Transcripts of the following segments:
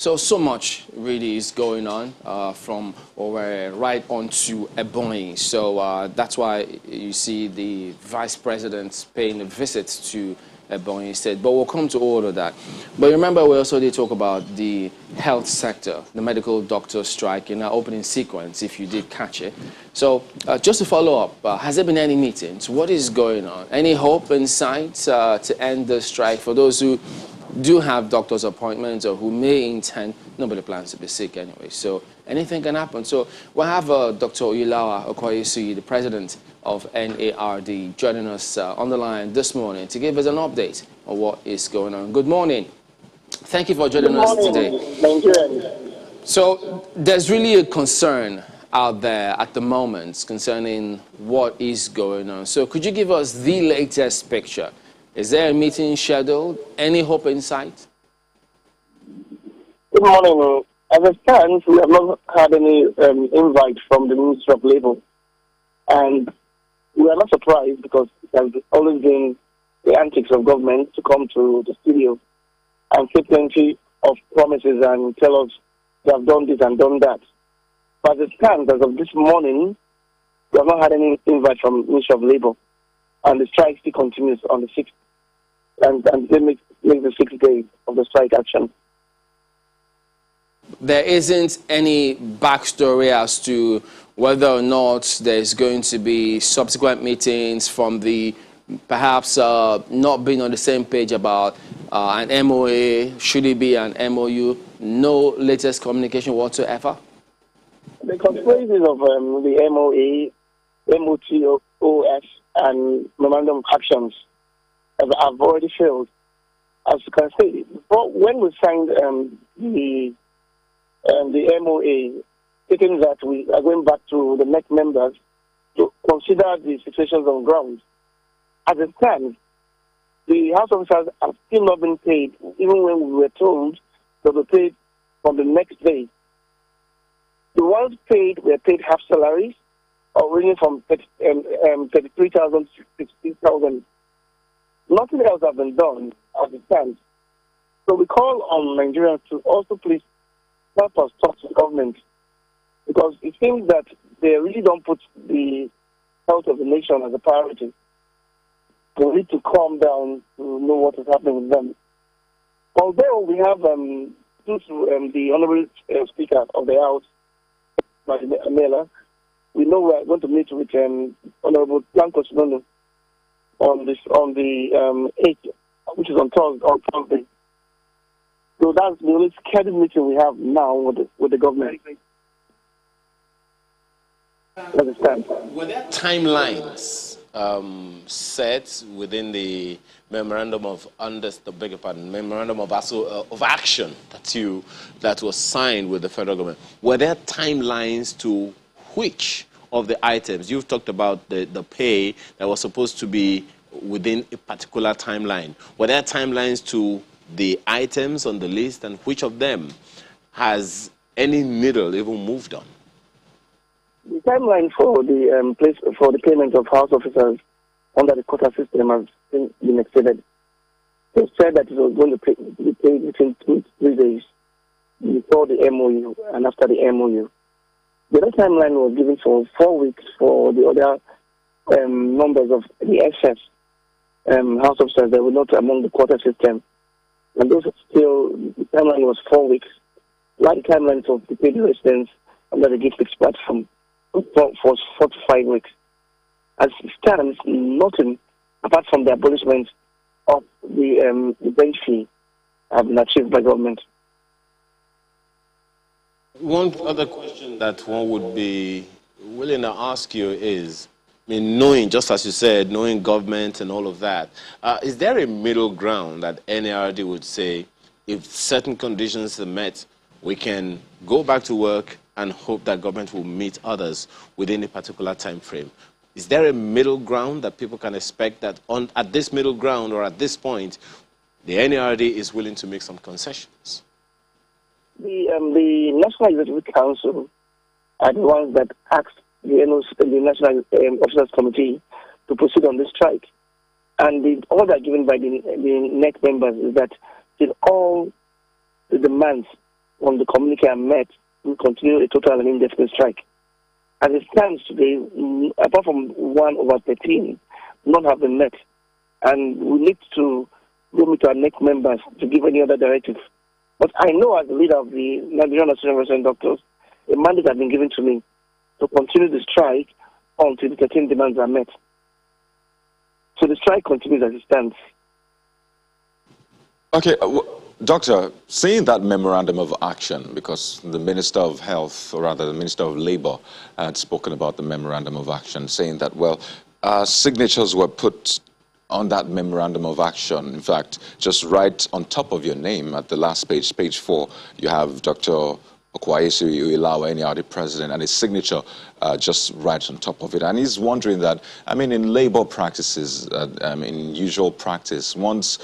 So much really is going on from over right on to Ebonyi. So that's why you see the vice president paying a visit to Ebonyi State. But we'll come to all of that. But remember, we also did talk about the health sector, the medical doctor strike in our opening sequence, if you did catch it. So just to follow up, has there been any meetings? What is going on? Any hope in sight to end the strike for those who do have doctor's appointments or who may intend? Nobody plans to be sick anyway, so anything can happen. So we'll have Dr. Oyelawa Okoyesuyi, the president of NARD, joining us on the line this morning to give us an update on what is going on. Good morning. Thank you for joining us today. Thank you. So there's really a concern out there at the moment concerning what is going on. So could you give us the latest picture? Is there a meeting scheduled? Any hope in sight? Good morning. As it stands, we have not had any invite from the Ministry of Labour. And we are not surprised because it has always been the antics of government to come to the studio and say plenty of promises and tell us they have done this and done that. But as it stands, as of this morning, we have not had any invite from the Ministry of Labour. And the strike still continues on the 6th. And they make the 6th day of the strike action. There isn't any backstory as to whether or not there's going to be subsequent meetings from the perhaps not being on the same page about an MOA, should it be an MOU? No latest communication whatsoever? The consequences of the MOA, MOTOS, and Memorandum of Actions have already failed. As you can see, when we signed the MOA, taking that we are going back to the NEC members to consider the situations on ground. As it stands, the House officers have still not been paid, even when we were told they will be paid from the next day. The ones paid were paid half salaries, or ranging from 33,000 to 60,000. Nothing else has been done as it stands. So we call on Nigerians to also please help us talk to the government, because it seems that they really don't put the health of the nation as a priority. They need to calm down to know what is happening with them. Although we have, due to the Honorable Speaker of the House, Amela, we know we are going to meet with Honorable Blanco Sinono on the 8th, which is on Thursday. So that's the only scheduled meeting we have now with the government. Understand? Were there timelines set within the memorandum of memorandum of action that was signed with the federal government? Were there timelines to which of the items? You've talked about the pay that was supposed to be within a particular timeline. Were there timelines to the items on the list, and which of them has any needle even moved on? The timeline for the payment of house officers under the quota system has been extended. They said that it was going to be paid within 3 days before the MOU and after the MOU. The other timeline was given for 4 weeks for the other members of the excess house officers that were not among the quota system. And those the timeline was 4 weeks. Like the timeline of the paid residents under the Gate 6 platform for 4 to 5 weeks. As it stands, nothing apart from the abolishment of the bench fee have been achieved by government. One other question that one would be willing to ask you is, knowing, just as you said, knowing government and all of that, is there a middle ground that NARD would say, if certain conditions are met, we can go back to work and hope that government will meet others within a particular time frame? Is there a middle ground that people can expect that at this middle ground or at this point, the NARD is willing to make some concessions? The National Executive Council are the ones that asked the National Officers Committee to proceed on this strike. And the order given by the NEC members is that till all the demands on the communique are met, we continue a total and indefinite strike. As it stands today, apart from 1/13, none have been met. And we need to go meet our next members to give any other directive. But I know as the leader of the Nigerian Association of Resident Doctors, a mandate has been given to me to continue the strike until the 13 demands are met. So the strike continues as it stands. Okay, Doctor, seeing that memorandum of action, because the Minister of Health, or rather the Minister of Labour, had spoken about the memorandum of action, saying that, well, signatures were put on that memorandum of action. In fact, just right on top of your name at the last page, page 4, you have Dr. Okwayesu Uilawa, any audit president, and his signature just right on top of it. And he's wondering that, I mean, in labor practices, in usual practice, once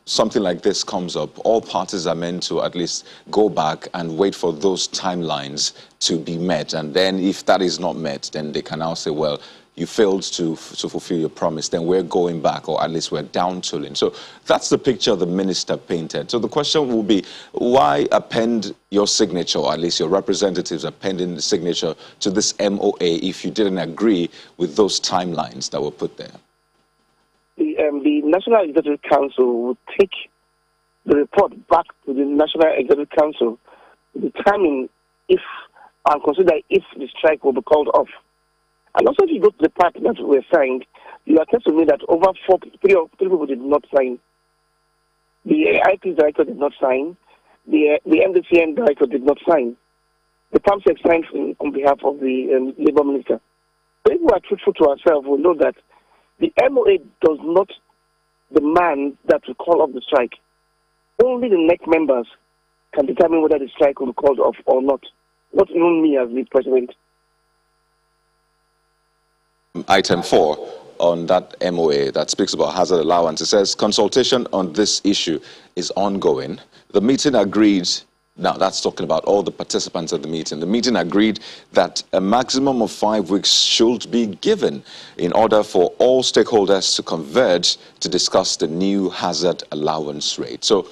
something like this comes up, all parties are meant to at least go back and wait for those timelines to be met. And then if that is not met, then they can now say, well, you failed to fulfill your promise, then we're going back, or at least we're down tooling. So that's the picture the minister painted. So the question will be, why append your signature, or at least your representatives appending the signature to this MOA if you didn't agree with those timelines that were put there? The National Executive Council will take the report back to the National Executive Council to determine if and consider if the strike will be called off. And also, if you go to the part that were signed, you attest to me that over three people did not sign. The IP director did not sign. The MDCN director did not sign. The PAMSEC signed on behalf of the Labour Minister. So if we are truthful to ourselves, we know that the MOA does not demand that we call off the strike. Only the NEC members can determine whether the strike will be called off or not. Not even me as the president. Item 4 on that MOA that speaks about hazard allowance. It says consultation on this issue is ongoing. The meeting agreed, now that's talking about all the participants at the meeting. The meeting agreed that a maximum of 5 weeks should be given in order for all stakeholders to converge to discuss the new hazard allowance rate. So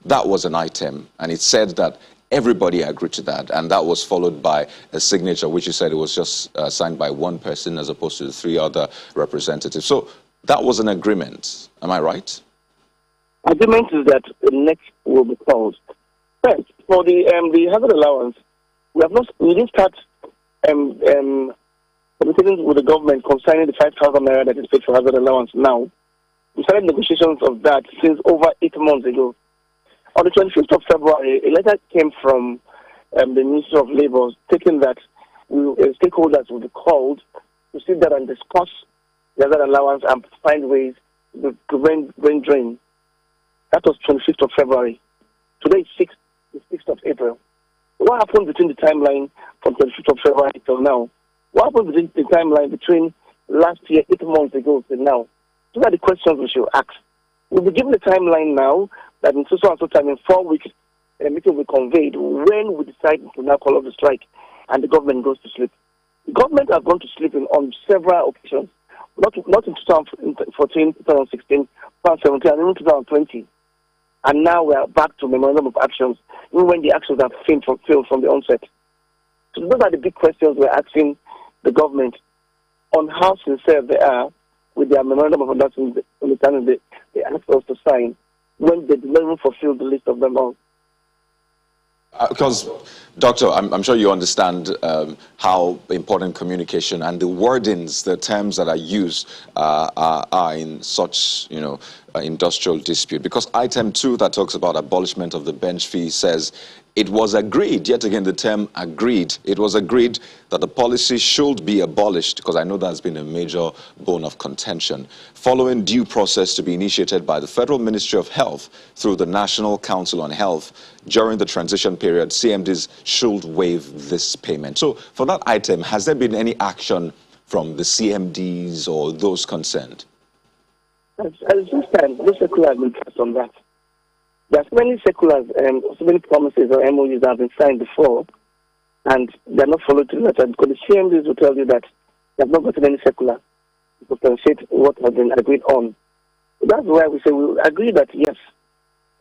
that was an item, and it said that everybody agreed to that, and that was followed by a signature, which you said it was just signed by one person as opposed to the 3 other representatives. So that was an agreement. Am I right? Agreement is that the next will be called. First, for the hazard allowance, we didn't start communicating with the government concerning the 5,000 naira that is paid for hazard allowance now. We started negotiations of that since over 8 months ago. On the 25th of February, a letter came from the Ministry of Labour stating that stakeholders will be called to sit down and discuss the other allowance and find ways to prevent brain drain. That was 25th of February. Today is the 6th of April. What happened between the timeline from 25th of February till now? What happened between the timeline between last year, 8 months ago till now? Those are the questions we should ask. We'll be given the timeline now that in so and so time, in 4 weeks, a meeting will be conveyed when we decide to now call off the strike and the government goes to sleep. The government has gone to sleep on several occasions, not in 2014, 2016, 2017, and even 2020. And now we are back to memorandum of actions, even when the actions have failed from the onset. So those are the big questions we're asking the government on how sincere they are with their memorandum of understanding they asked us to sign when they did not even fulfill the list of them all. Because, Doctor, I'm sure you understand how important communication and the wordings, the terms that are used are in such, industrial dispute. Because item 2 that talks about abolishment of the bench fee says it was agreed, yet again the term agreed, it was agreed that the policy should be abolished, because I know that's been a major bone of contention, following due process to be initiated by the Federal Ministry of Health through the National Council on Health. During the transition period, CMDs should waive this payment. So for that item, has there been any action from the CMDs or those concerned? As this time, no circular has been passed on that. There are so many circulars and so many promises or MOUs that have been signed before, and they are not followed to the letter, because the CMDs will tell you that they have not gotten any circular to substantiate what has been agreed on. So that's why we say we agree that, yes,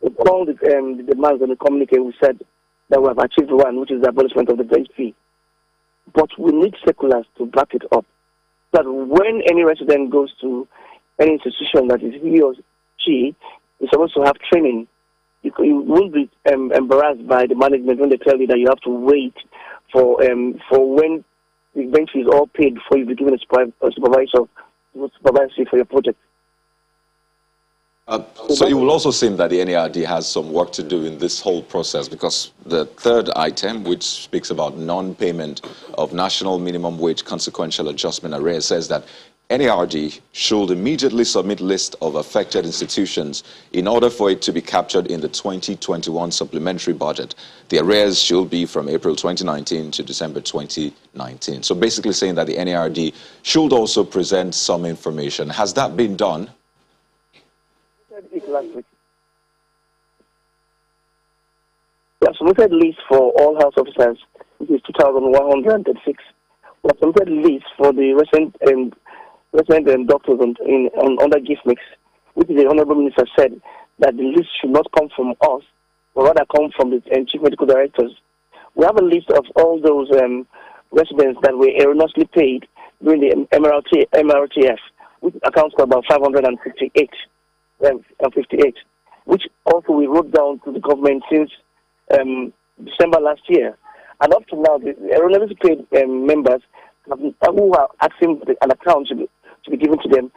with all the demands on the communique, we said that we have achieved one, which is the abolishment of the bench fee. But we need circulars to back it up. That when any resident goes to any institution that is he or she is supposed to have training, you won't be embarrassed by the management when they tell you that you have to wait for when the bench fee is all paid before you be given a supervisory for your project. So it will also seem that the NARD has some work to do in this whole process, because the third item, which speaks about non-payment of national minimum wage consequential adjustment arrears, says that NARD should immediately submit list of affected institutions in order for it to be captured in the 2021 supplementary budget. The arrears should be from April 2019 to December 2019. So basically saying that the NARD should also present some information. Has that been done? Last week. We have submitted lists for all house officers, which is 2,136. We have submitted lists for the resident doctors on under gift mix, which the Honorable Minister said that the list should not come from us, but rather come from the Chief Medical Directors. We have a list of all those residents that were erroneously paid during the MRTF, which accounts for about 558. 58, which also we wrote down to the government since December last year. And up to now, the erroneously paid members who are asking an account to be given to them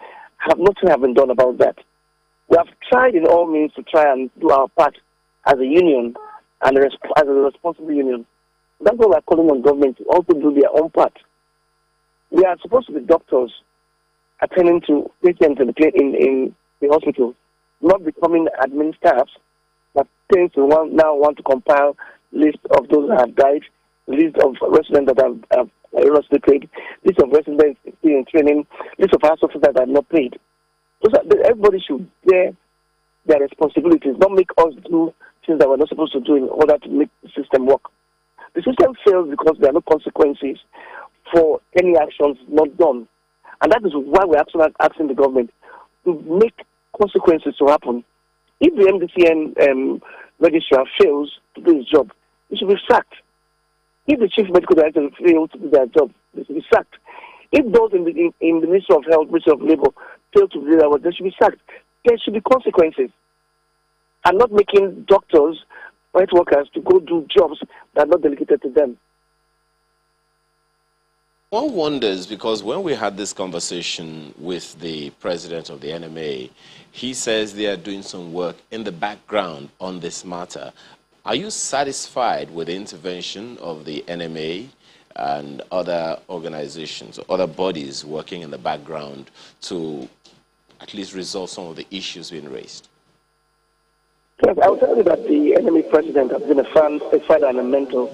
nothing have been done about that. We have tried in all means to try and do our part as a union and as a responsible union. That's why we're calling on government to also do their own part. We are supposed to be doctors attending to patients in the hospital, not becoming admin staffs that tend to now want to compile list of those that have died, list of residents that have erroneously paid, list of residents in training, list of house officers that are not paid. Everybody should bear their responsibilities, not make us do things that we're not supposed to do in order to make the system work. The system fails because there are no consequences for any actions not done. And that is why we're actually asking the government to make consequences to happen. If the MDCN registrar fails to do his job, he should be sacked. If the Chief Medical Director fails to do their job, they should be sacked. If those in the Ministry of Health, Ministry of Labour fail to do their work, they should be sacked. There should be consequences. And not making doctors, health workers, to go do jobs that are not delegated to them. One wonders, because when we had this conversation with the president of the NMA, he says they are doing some work in the background on this matter. Are you satisfied with the intervention of the NMA and other organizations, other bodies working in the background to at least resolve some of the issues being raised? Yes, I will tell you that the NMA president has been a father and a mentor,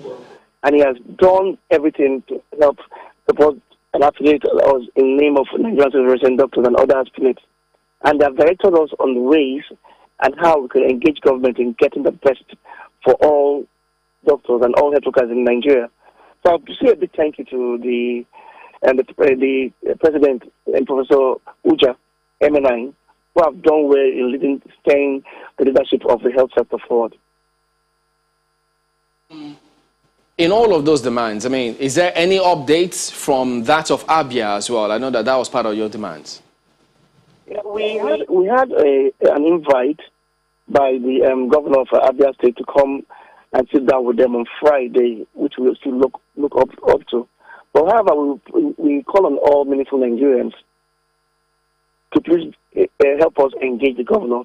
and he has done everything to help support an affiliate in the name of Nigerian resident doctors and other affiliates. And they have directed us on the ways and how we can engage government in getting the best for all doctors and all health workers in Nigeria. So I have to say a big thank you to the president and Professor Uja, MNI, who have done well in staying the leadership of the health sector forward. In all of those demands, I mean, is there any updates from that of Abia as well? I know that was part of your demands. Yeah, we had an invite by the governor of Abia State to come and sit down with them on Friday, which we will still look up to. But however, we call on all meaningful Nigerians to please help us engage the governor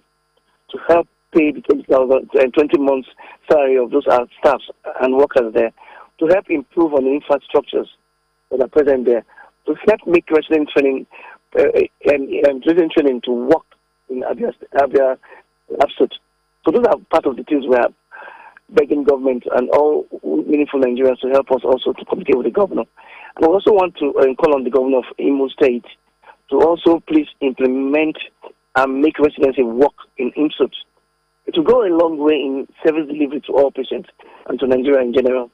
to help pay the 20 months salary of those staffs and workers there, to help improve on the infrastructures that are present there, to help make resident training to work in Abia Absolute. So those are part of the things we are begging government and all meaningful Nigerians to help us also to communicate with the governor. And we also want to call on the governor of Imo State to also please implement and make residency work in IMSUT. It will go a long way in service delivery to all patients and to Nigeria in general.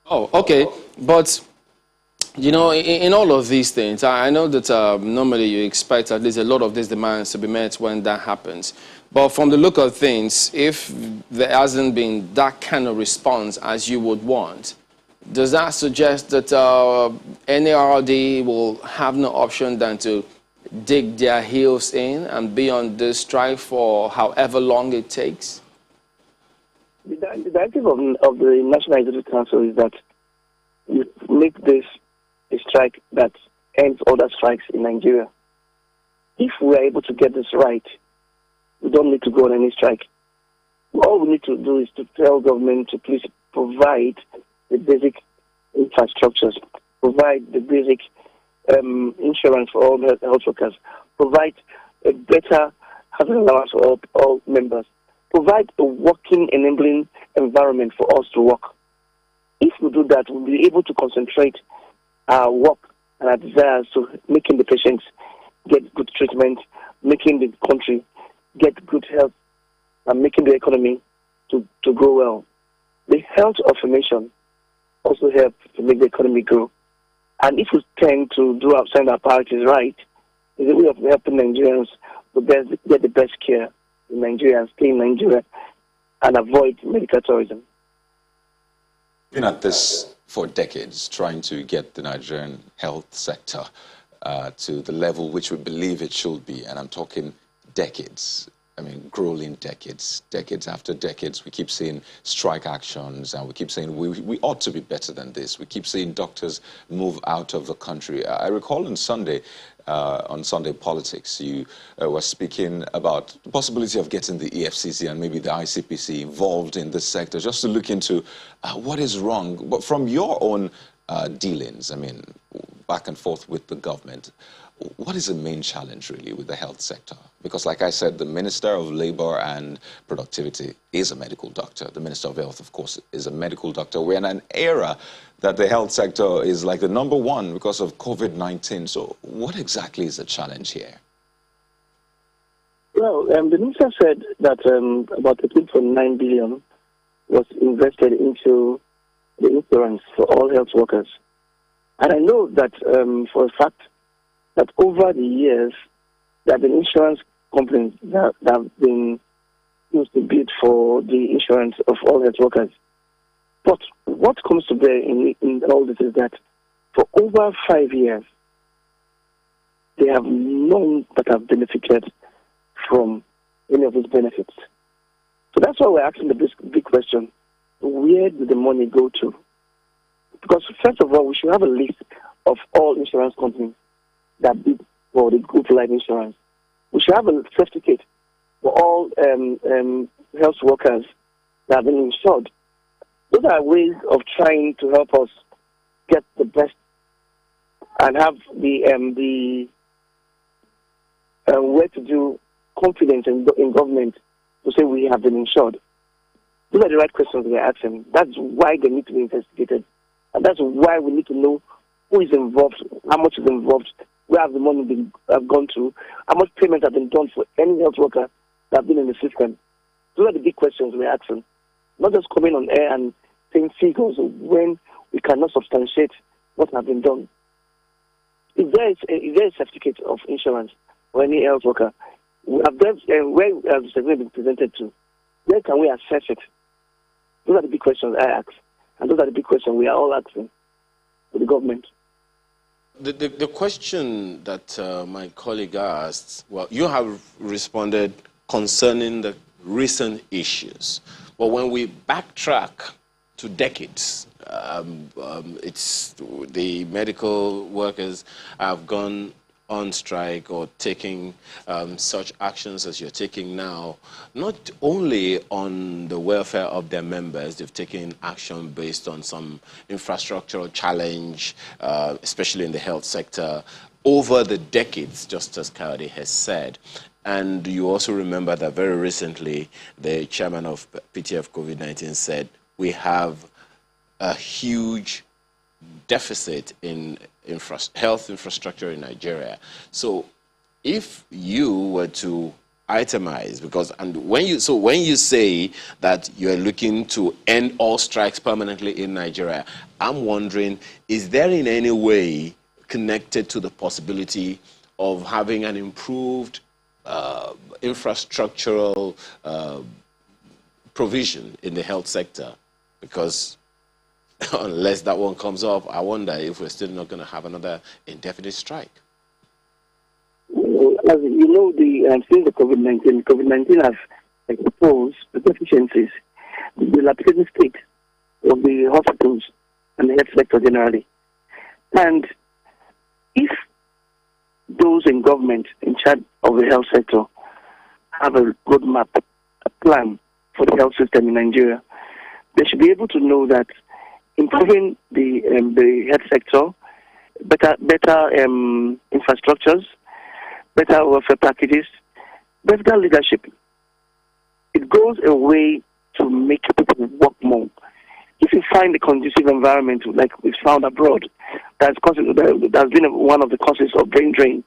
Oh, okay. But You know, in all of these things, I know that normally you expect at least a lot of these demands to be met when that happens. But from the look of things, if there hasn't been that kind of response as you would want, does that suggest that NARD will have no option than to dig their heels in and be on this strike for however long it takes? The directive of the National Executive Council is that you make this a strike that ends other strikes in Nigeria. If we are able to get this right, we don't need to go on any strike. All we need to do is to tell government to please provide the basic infrastructures, provide the basic insurance for all the health workers, provide a better housing allowance for all members, provide a working, enabling environment for us to work. If we do that, we'll be able to concentrate our work and our desires to making the patients get good treatment, making the country get good health, and making the economy to grow well. The health of a nation also helps to make the economy grow. And if we tend to do send our priorities right, it's a way of helping Nigerians to get the best care in Nigeria and stay in Nigeria and avoid medical tourism. Been at this for decades, trying to get the Nigerian health sector to the level which we believe it should be. And I'm talking decades. I mean, grueling decades, decades after decades. We keep seeing strike actions, and we keep saying we ought to be better than this. We keep seeing doctors move out of the country. I recall on Sunday Politics, you were speaking about the possibility of getting the EFCC and maybe the ICPC involved in this sector, just to look into what is wrong. But from your own dealings, I mean, back and forth with the government, what is the main challenge really with the health sector? Because like I said, the Minister of Labor and Productivity is a medical doctor. The Minister of Health, of course, is a medical doctor. We're in an era that the health sector is like the #1 because of COVID-19. So what exactly is the challenge here? Well, the minister said that about 13.9 billion was invested into the insurance for all health workers. And I know that for a fact that over the years, there have been insurance companies that have been used to bid for the insurance of all health workers. But what comes to bear in all this is that for over 5 years, they have none that have benefited from any of these benefits. So that's why we're asking the big question, where did the money go to? Because first of all, we should have a list of all insurance companies that bid for the group life insurance. We should have a certificate for all health workers that have been insured. Those are ways of trying to help us get the best and have the way to do confidence in government to say we have been insured. Those are the right questions we're asking. That's why they need to be investigated. And that's why we need to know who is involved, how much is involved, where have the money gone to, how much payments have been done for any health worker that have been in the system. Those are the big questions we're asking. Not just coming on air and saying figures when we cannot substantiate what has been done. Is there a certificate of insurance for any health worker? Where has the certificate been presented to? Where can we assess it? Those are the big questions I ask. And those are the big questions we are all asking to the government. The question that my colleague asked, well, you have responded concerning the recent issues. But when we backtrack to decades, it's the medical workers have gone on strike or taking such actions as you're taking now, not only on the welfare of their members, they've taken action based on some infrastructural challenge, especially in the health sector, over the decades, just as Coyote has said. And you also remember that very recently, the chairman of PTF COVID-19 said, we have a huge deficit in health infrastructure in Nigeria. So if you were to itemize? Because when you say that you are looking to end all strikes permanently in Nigeria, I'm wondering, is there in any way connected to the possibility of having an improved infrastructural provision in the health sector? Because unless that one comes up, I wonder if we're still not going to have another indefinite strike. As you know, since the COVID-19 has exposed the deficiencies, the dilapidated state of the hospitals and the health sector generally. And if those in government in charge of the health sector have a roadmap, a plan for the health system in Nigeria, they should be able to know that improving the health sector, better infrastructures, better welfare packages, better leadership, it goes a way to make people work more. If you find a conducive environment like we've found abroad, that's been one of the causes of brain drain,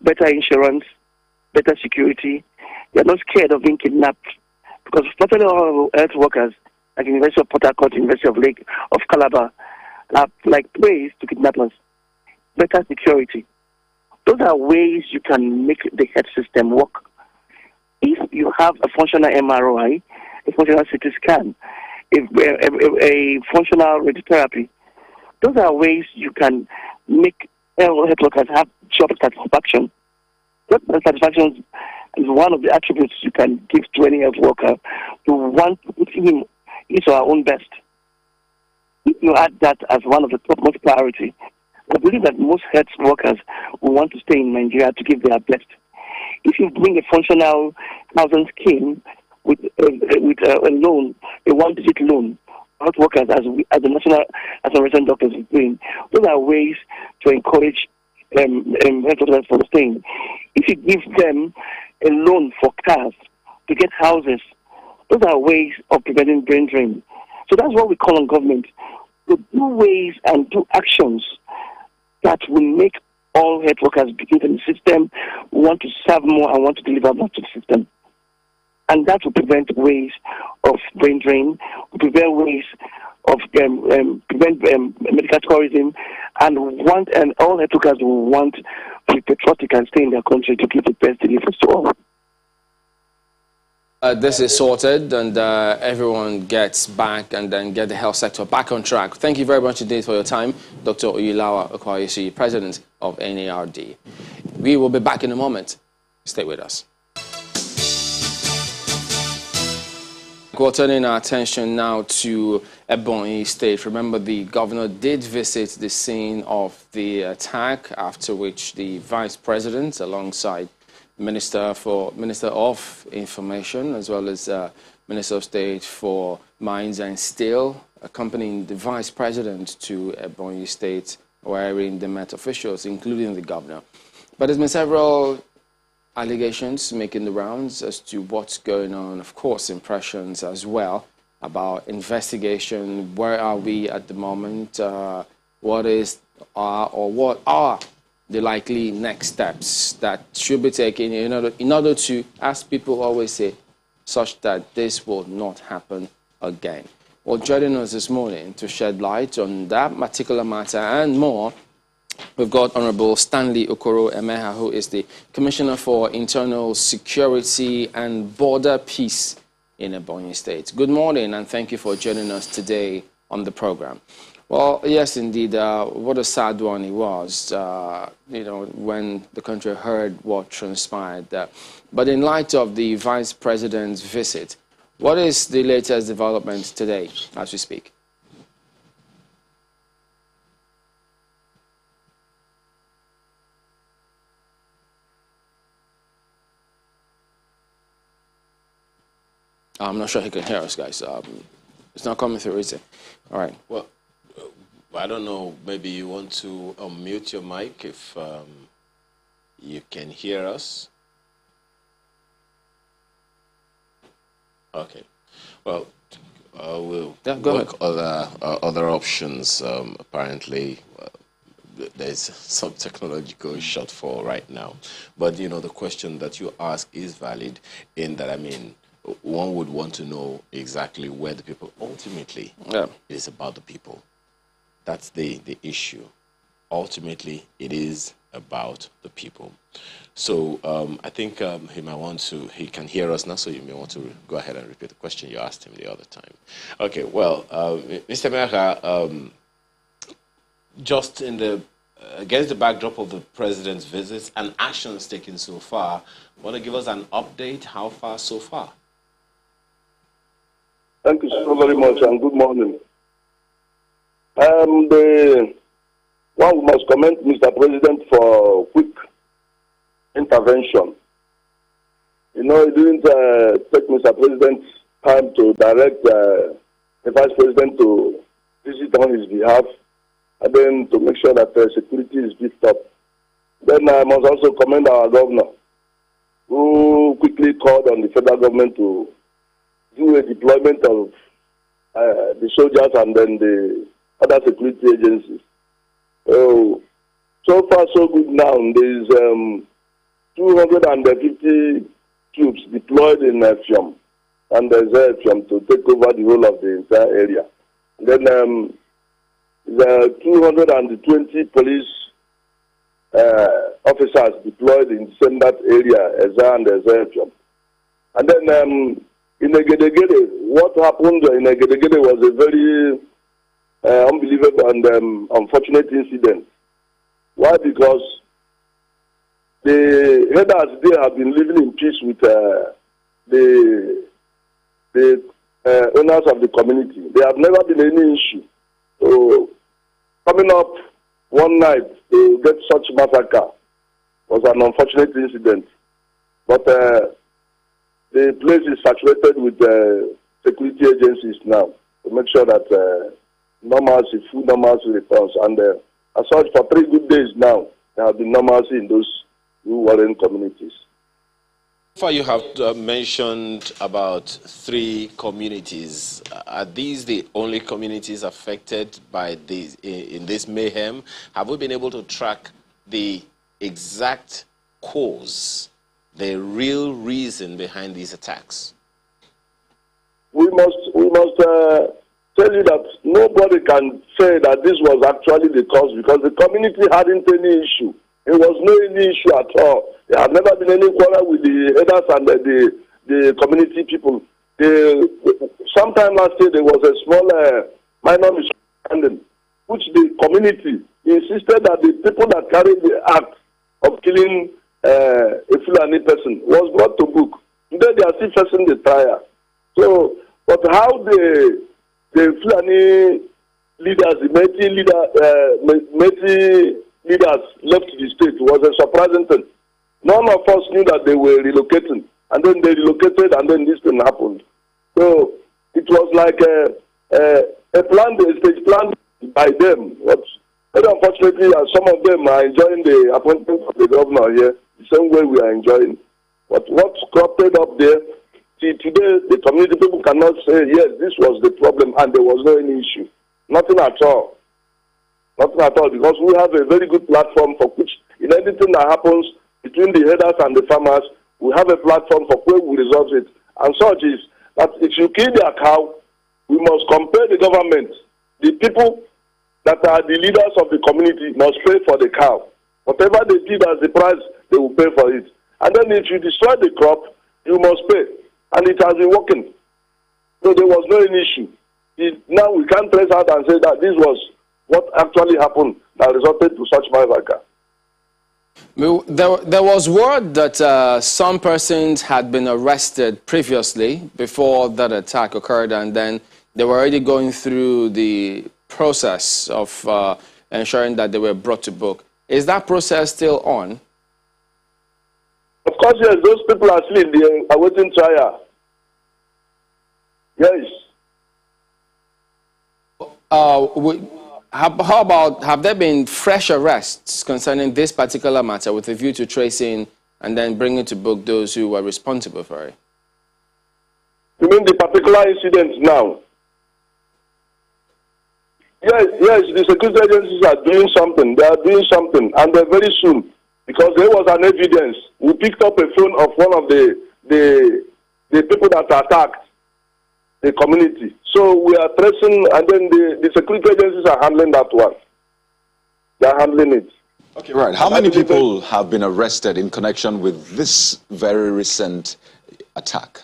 better insurance, better security, you're not scared of being kidnapped. Because not only all health workers, like University of Port Harcourt, University of Calabar, are like ways to kidnap us. Better security. Those are ways you can make the health system work. If you have a functional MRI, a functional CT scan, a functional radiotherapy, those are ways you can make health workers have job satisfaction. Job satisfaction is one of the attributes you can give to any health worker to want to put him into our own best. If you add that as one of the topmost priority, I believe that most health workers will want to stay in Nigeria to give their best. If you bring a functional housing scheme with a loan, a one-digit loan, health workers as the national resident doctors is doing, those are ways to encourage health workers from staying. If you give them a loan for cars to get houses, those are ways of preventing brain drain. So that's what we call on government to do ways and do actions that will make all health workers begin in the system, want to serve more and want to deliver more to the system. And that will prevent ways of brain drain, will prevent ways of medical tourism, and all health workers will want to be patriotic and stay in their country to give the best deliveries to all. This is sorted and everyone gets back and then get the health sector back on track. Thank you very much indeed for your time, Dr. Oyulawa Okwayesi, President of NARD. We will be back in a moment. Stay with us. We're turning our attention now to Ebonyi State. Remember, the governor did visit the scene of the attack, after which the vice president, alongside Minister of Information, as well as Minister of State for Mines and Steel, accompanying the Vice President to Ebonyi State, wherein they met officials, including the governor. But there's been several allegations making the rounds as to what's going on, of course, impressions as well about investigation. Where are we at the moment? What are the likely next steps that should be taken in order to, as people always say, such that this will not happen again? Well, joining us this morning to shed light on that particular matter and more, we've got Honorable Stanley Okoro Emeha, who is the Commissioner for Internal Security and Border Peace in Ebonyi State. Good morning, and thank you for joining us today on the program. Well, yes, indeed. What a sad one it was, when the country heard what transpired. But in light of the Vice President's visit, what is the latest development today as we speak? I'm not sure he can hear us, guys. It's not coming through, is it? All right. Well, I don't know. Maybe you want to unmute your mic if you can hear us. Okay. Well, we'll go work ahead. other options. Apparently, there's some technological shortfall right now. But, you know, the question that you ask is valid in that, I mean, one would want to know exactly where the people ultimately, it is about the people. That's the issue. Ultimately, it is about the people. So I think he can hear us now, so you may want to go ahead and repeat the question you asked him the other time. Okay, well, Mr. Meha, just against the backdrop of the president's visits and actions taken so far, want to give us an update? How far so far? Thank you so very much, and good morning. One must commend Mr. President for quick intervention. You know, it didn't take Mr. President time to direct the Vice President to visit on his behalf, and then to make sure that security is beefed up. Then I must also commend our governor, who quickly called on the federal government to do a deployment of the soldiers and then the other security agencies. So far so good now. There is 250 troops deployed in Fium and Fium to take over the whole of the entire area. And then there are 220 police officers deployed in that area, Eza and Fium. And then in Egedegede, what happened in Egedegede was a very unbelievable and unfortunate incident. Why? Because the headers there have been living in peace with the owners of the community. There have never been any issue. So coming up one night to get such massacre was an unfortunate incident. But the place is saturated with security agencies now to make sure that normalcy, full normalcy returns. And as such, for 3 good days now, there have been normalcy in those warring communities. So far, you have mentioned about 3 communities. Are these the only communities affected by these in this mayhem? Have we been able to track the exact cause, the real reason behind these attacks? We must tell you that nobody can say that this was actually the cause, because the community hadn't any issue. It was no any issue at all. There had never been any quarrel with the headers and the community people. Sometime last year there was a small minor misunderstanding, which the community insisted that the people that carried the act of killing a Fulani person was brought to book. Today they are still facing the trial. So, but how the Fulani leaders, the Métis leaders left the state was a surprising thing. None of us knew that they were relocating, and then they relocated, and then this thing happened. So it was like a plan, a stage plan by them. But very unfortunately, some of them are enjoying the appointment of the governor here the same way we are enjoying. But what's cropped up there? See, today the community people cannot say yes, this was the problem, and there was no any issue. Nothing at all. Nothing at all, because we have a very good platform for which, in anything that happens between the headers and the farmers, we have a platform for where we resolve it. And such is that if you kill their cow, we must compare the government. The people that are the leaders of the community must pay for the cow. Whatever they give as the price, they will pay for it. And then if you destroy the crop, you must pay. And it has been working. So there was no issue. Now we can't trace out and say that this was what actually happened that resulted to such massacre. There was word that some persons had been arrested previously before that attack occurred, and then they were already going through the process of ensuring that they were brought to book. Is that process still on? Of course, yes. Those people are still in the awaiting trial. Yes. How about, have there been fresh arrests concerning this particular matter with a view to tracing and then bringing to book those who were responsible for it? You mean the particular incident now? Yes, the security agencies are doing something. They are doing something, and very soon, because there was an evidence. We picked up a phone of one of the people that attacked the community. So we are tracing, and then the security agencies are handling that one. They are handling it. Okay, right. How many people have been arrested in connection with this very recent attack?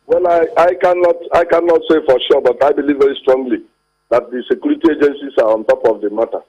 Well, I cannot say for sure, but I believe very strongly that the security agencies are on top of the matter.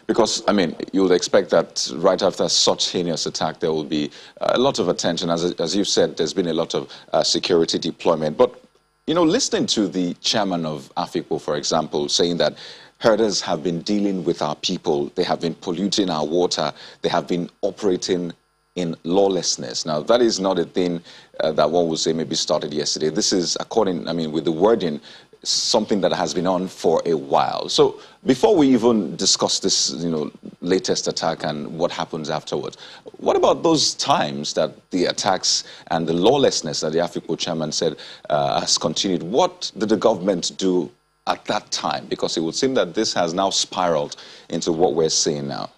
Because, I mean, you would expect that right after such heinous attack, there will be a lot of attention. As you said, there's been a lot of security deployment. But, you know, listening to the chairman of AFIPO, for example, saying that herders have been dealing with our people, they have been polluting our water, they have been operating in lawlessness. Now, that is not a thing that one would say maybe started yesterday. This is, according, I mean, with the wording, something that has been on for a while. So before we even discuss this, you know, latest attack and what happens afterwards, what about those times that the attacks and the lawlessness that the AFIPO chairman said has continued? What did the government do at that time? Because it would seem that this has now spiraled into what we're seeing now.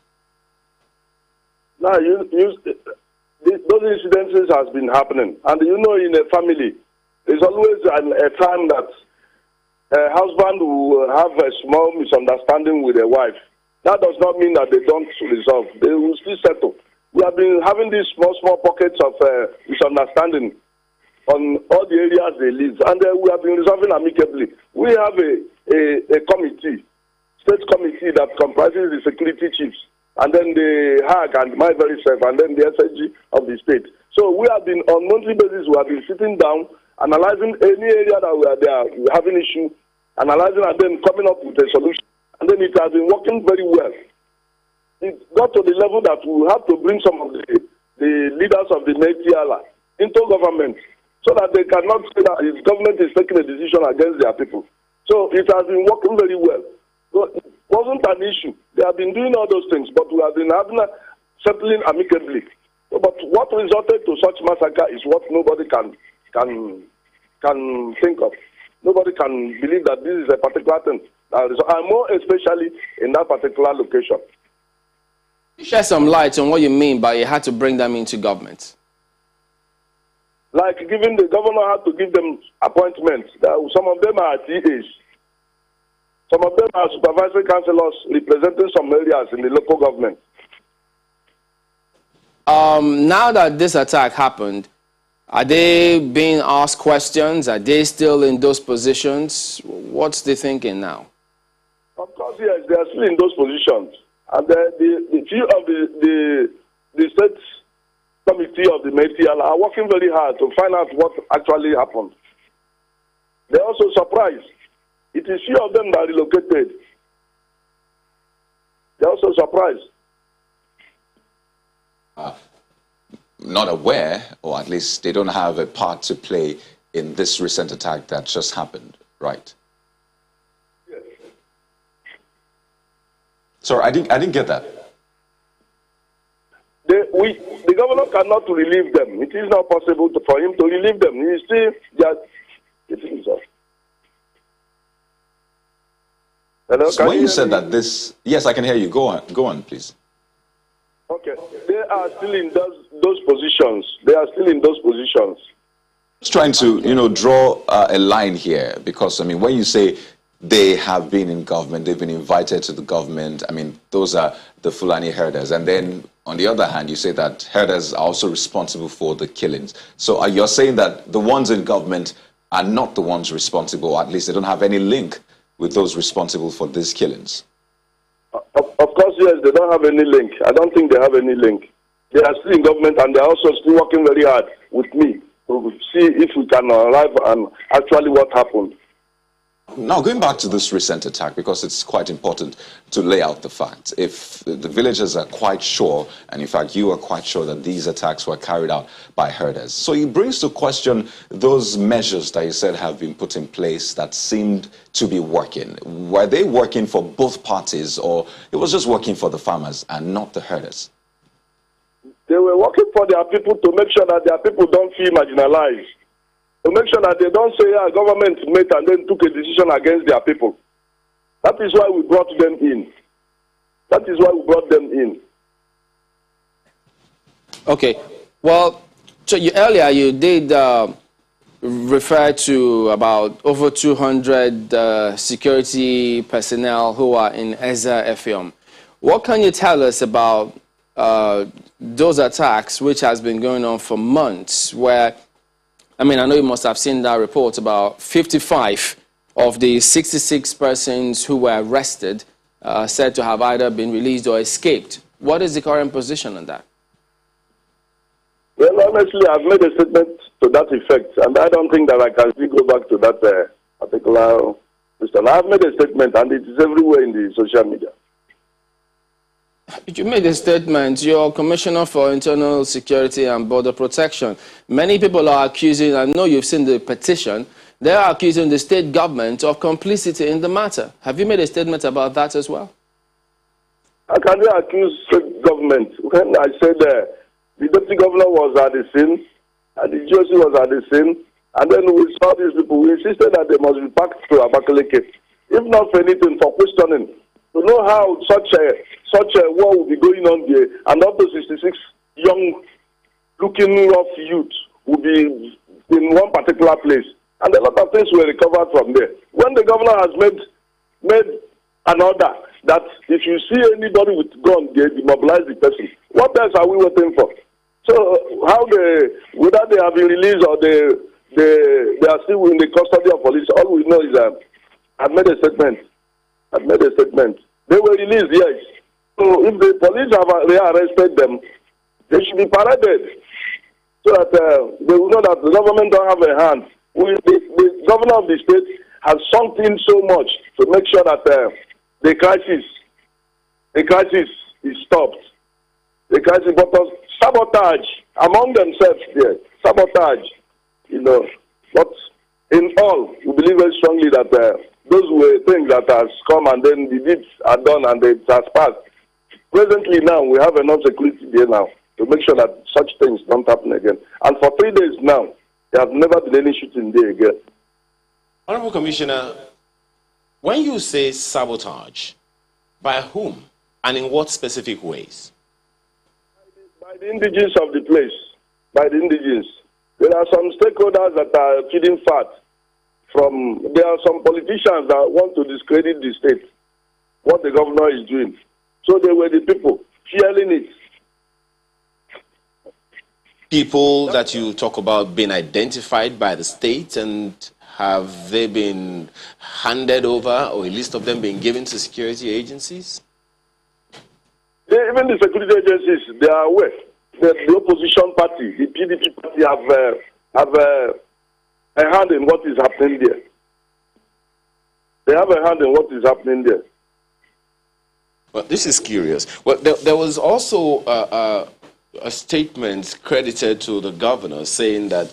Now, those incidences has been happening. And you know, in a family, there's always a time that a husband will have a small misunderstanding with a wife. That does not mean that they don't resolve. They will still settle. We have been having these small pockets of misunderstanding on all the areas they live, and we have been resolving amicably. We have a committee, state committee that comprises the security chiefs, and then the HAG and my very self, and then the SSG of the state. So we have been, on monthly basis, we have been sitting down, analyzing any area that we are having issue, analyzing and then coming up with a solution. And then it has been working very well. It got to the level that we have to bring some of the leaders of the Metiala into government so that they cannot say that the government is taking a decision against their people. So it has been working very well. So it wasn't an issue. They have been doing all those things, but we have been settling amicably. But what resulted to such massacre is what nobody can think of. Nobody can believe that this is a particular thing. And more especially in that particular location. Shed some light on what you mean by you had to bring them into government. Like giving the governor had to give them appointments. Some of them are TAs. Some of them are supervisory councillors representing some areas in the local government. Now that this attack happened, are they being asked questions? Are they still in those positions? What's the thinking now? Of course, yes, they are still in those positions. And the few of the state committee of the Metiala are working very hard to find out what actually happened. They're also surprised. It is few of them that relocated. They're also surprised. Not aware, or at least they don't have a part to play in this recent attack that just happened, right? Yes. Sorry, I didn't get that. The governor cannot relieve them. It is not possible for him to relieve them. He is still just. Hello, So when you said that this, yes, I can hear you. Go on, please. Okay, they are still in those positions. They are still in those positions. Just trying to, draw a line here, because I mean, when you say they have been in government, they've been invited to the government. I mean, those are the Fulani herders, and then on the other hand, you say that herders are also responsible for the killings. So you're saying that the ones in government are not the ones responsible, or at least they don't have any link with those responsible for these killings? Of course, yes, they don't have any link. I don't think they have any link. They are still in government, and they're also still working very hard with me to see if we can arrive and actually what happened. Now, going back to this recent attack, because it's quite important to lay out the facts. If the villagers are quite sure, and in fact you are quite sure that these attacks were carried out by herders, so it brings to question those measures that you said have been put in place that seemed to be working. Were they working for both parties, or it was just working for the farmers and not the herders? They were working for their people to make sure that their people don't feel marginalized. to make sure that they don't say, yeah, government met and then took a decision against their people. That is why we brought them in. That is why we brought them in. Okay. Well, so earlier you did refer to about over 200 security personnel who are in Ezza Effium. What can you tell us about those attacks, which has been going on for months, where, I mean, I know you must have seen that report about 55 of the 66 persons who were arrested said to have either been released or escaped. What is the current position on that? Well, honestly, I've made a statement to that effect, and I don't think that I can still go back to that particular question. I've made a statement, and it is everywhere in the social media. You made a statement. You're Commissioner for Internal Security and Border Protection. Many people are accusing, I know you've seen the petition, they are accusing the state government of complicity in the matter. Have you made a statement about that as well? How can they accuse state government? When I said the deputy governor was at the scene, and the GOC was at the scene, and then we saw these people, we insisted that they must be packed to Abakaleke, if not for anything, for questioning, to know how such a war will be going on there, and up to 66 young-looking rough youth will be in one particular place. And a lot of things were recovered from there. When the governor has made an order that if you see anybody with gun, they demobilize the person, what else are we waiting for? So whether they have been released or they are still in the custody of police, all we know is that I've made a statement. They were released, yes. So if the police have rearrested them, they should be paraded so that they will know that the government don't have a hand. The governor of the state has sunk in so much to make sure that the crisis is stopped. The crisis, but sabotage among themselves there, sabotage, But in all, we believe very strongly that those were things that has come and then the deeds are done and it has passed. Presently now, we have enough security there now to make sure that such things don't happen again. And for 3 days now, there have never been any shooting there again. Honorable Commissioner, when you say sabotage, by whom and in what specific ways? By the indigenes of the place, by the indigenes. There are some stakeholders that are feeding fat there are some politicians that want to discredit the state, what the governor is doing. So they were the people feeling it. People that you talk about being identified by the state, and have they been handed over, or a list of them being given to security agencies? Even the security agencies, they are aware. The opposition party, the PDP party, have a hand in what is happening there. They have a hand in what is happening there. Well, this is curious. Well, there was also a statement credited to the governor saying that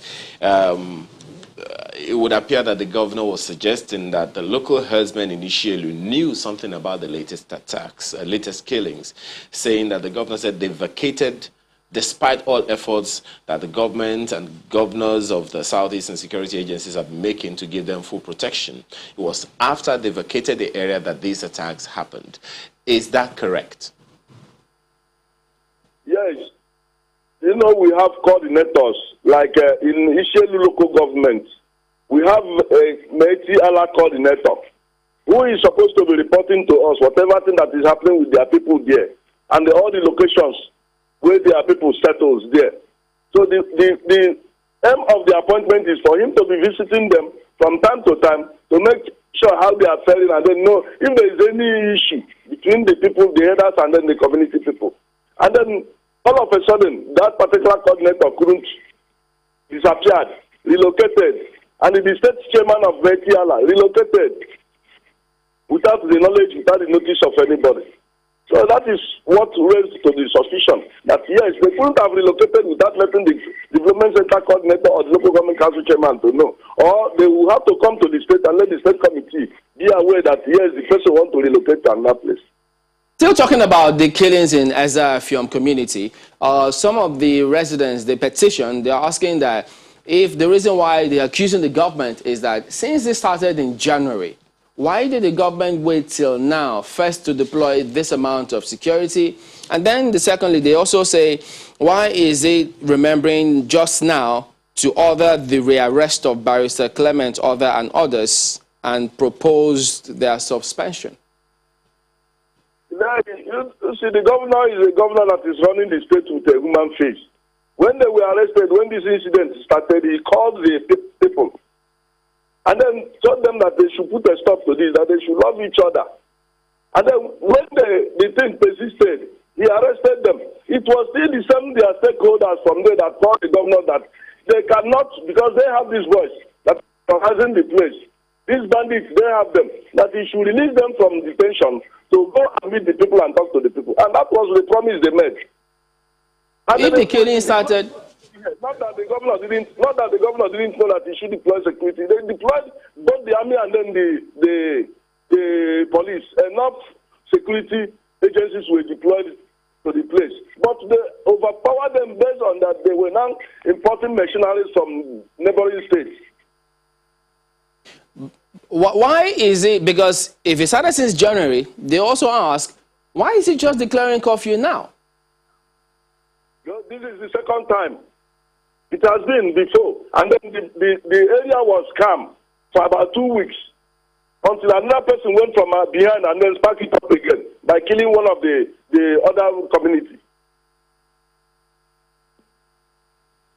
it would appear that the governor was suggesting that the local herdsmen initially knew something about the latest attacks, latest killings, saying that the governor said they vacated despite all efforts that the government and governors of the Southeastern security agencies have been making to give them full protection. It was after they vacated the area that these attacks happened. Is that correct? Yes. We have coordinators, like in Ishelu local government, we have a Meiti Allah coordinator who is supposed to be reporting to us whatever thing that is happening with their people there, and all the locations where their people settles there. So the aim of the appointment is for him to be visiting them from time to time to make sure how they are faring, and then know if there is any issue between the people, the headers, and then the community people. And then all of a sudden, that particular coordinator couldn't disappeared, relocated, and the state chairman of Vetiala relocated without the knowledge, without the notice of anybody. So that is what raised to the suspicion that yes, they couldn't have relocated without letting the development center coordinator or the local government council chairman to know. Or they will have to come to the state and let the state committee be aware that yes, the person wants to relocate to another place. Still talking about the killings in Ezza Effium community, some of the residents, they petition, they're asking that if the reason why they're accusing the government is that since this started in January, why did the government wait till now first to deploy this amount of security? And then secondly, they also say, why is it remembering just now to order the rearrest of Barrister Clement Other and others and proposed their suspension? You see, the governor is a governor that is running the state with a human face. When they were arrested, when this incident started, he called the people and then told them that they should put a stop to this, that they should love each other. And then when the thing persisted, he arrested them. It was still the same their stakeholders from there that told the governor that they cannot, because they have this voice that has in the place. These bandits, they have them, that he should release them from detention to go and meet the people and talk to the people. And that was the promise they made. And if the killing started... Not that the governor didn't know that he should deploy security. They deployed both the army and then the police. Enough security agencies were deployed to the place. But they overpowered them based on that they were now importing mercenaries from neighboring states. Why is it? Because if it started since January, they also ask, why is it just declaring curfew now? This is the second time. It has been before. And then the area was calm for about 2 weeks until another person went from behind and then sparked it up again by killing one of the other community.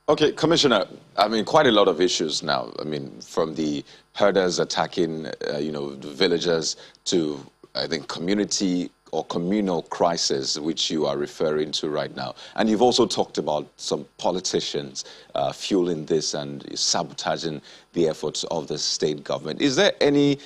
Okay, Commissioner, I mean, quite a lot of issues now. I mean, from the herders attacking, the villagers to, I think, community or communal crisis, which you are referring to right now. And you've also talked about some politicians fueling this and sabotaging the efforts of the state government. Is there any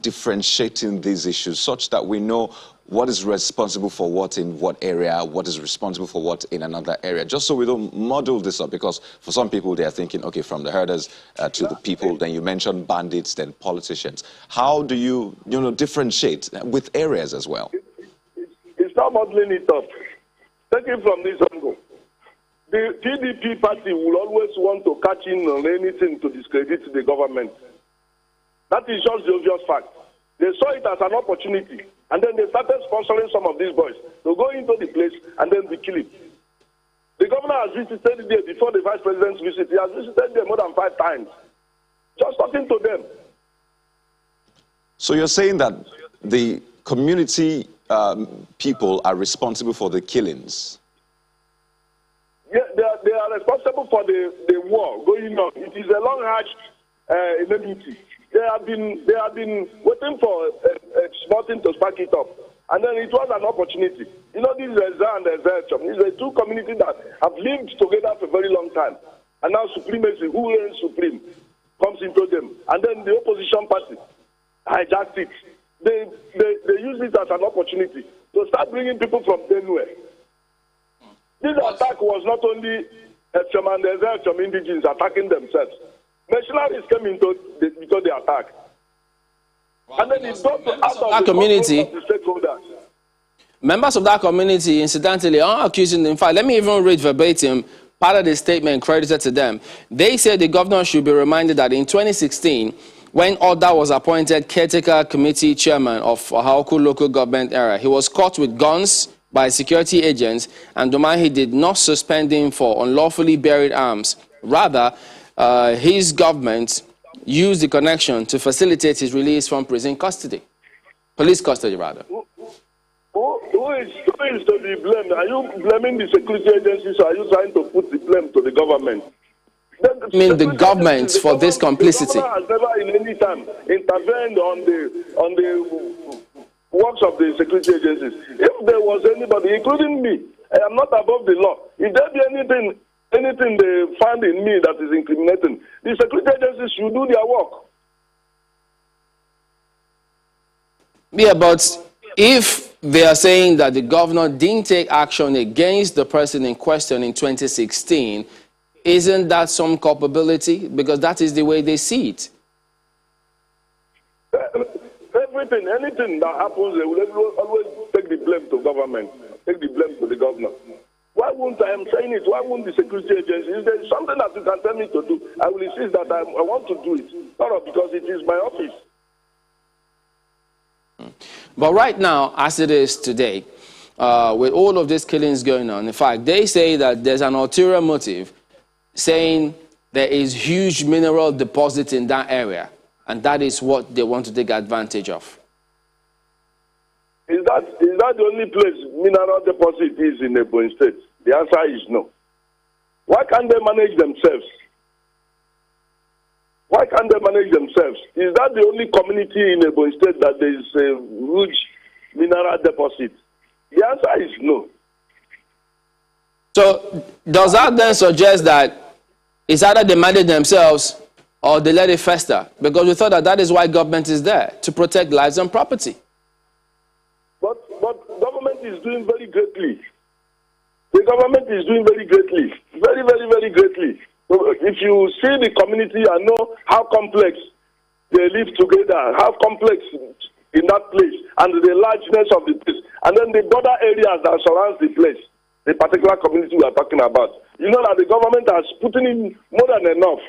differentiating these issues such that we know what is responsible for what in what area, what is responsible for what in another area, just so we don't muddle this up? Because for some people, they are thinking, okay, from the herders to the people, then you mentioned bandits, then politicians. How do you, differentiate with areas as well? It's not muddling it up. Take it from this angle. The PDP party will always want to catch in on anything to discredit the government. That is just the obvious fact. They saw it as an opportunity, and then they started sponsoring some of these boys to go into the place and then be killed. The governor has visited there before the vice president's visit. He has visited there more than 5 times, just talking to them. So you're saying that the community people are responsible for the killings? Yeah, they are responsible for the war going on. It is a long-hatched enmity. They have been waiting for a small thing to spark it up. And then it was an opportunity. This is Eza and Eza. These are 2 communities that have lived together for a very long time. And now supremacy, who reigns supreme, comes into them. And then the opposition party hijacked it. They use it as an opportunity to start bringing people from anywhere. This attack was not only Echom and Eza indigenes attacking themselves. Mercenaries came into the attack. And then it's got out of that community. Of the stakeholders. Members of that community, incidentally, are accusing, in fact, let me even read verbatim part of the statement credited to them. They said the governor should be reminded that in 2016, when Oda was appointed caretaker committee chairman of Ahauku local government area, he was caught with guns by security agents, and Domahi did not suspend him for unlawfully buried arms. Rather, his government used the connection to facilitate his release from prison custody. Police custody, rather. Who is to be blamed? Are you blaming the security agencies, or are you trying to put the blame to the government? I mean, the government for this complicity. The government has never in any time intervened on the works of the security agencies. If there was anybody, including me, I am not above the law. If there be anything they find in me that is incriminating, the security agencies should do their work. Yeah, but if they are saying that the governor didn't take action against the person in question in 2016, isn't that some culpability? Because that is the way they see it. Anything that happens, they will always take the blame to government, take the blame to the governor. Why won't I am saying it? Why won't the security agency? If there is something that you can tell me to do, I will insist that I want to do it. Not because it is my office. But right now, as it is today, with all of these killings going on, in fact, they say that there's an ulterior motive saying there is huge mineral deposit in that area, and that is what they want to take advantage of. Is that the only place mineral deposit is in Ebonyi State? The answer is no. Why can't they manage themselves? Why can't they manage themselves? Is that the only community in Ebonyi State that there is a huge mineral deposit? The answer is no. So does that then suggest that it's either they manage themselves or they let it fester? Because we thought that that is why government is there, to protect lives and property. But government is doing very greatly. The government is doing very greatly. Very, very, very greatly. So if you see the community and know how complex they live together, how complex in that place, and the largeness of the place, and then the border areas that surrounds the place, the particular community we are talking about, you know that the government has put in more than enough.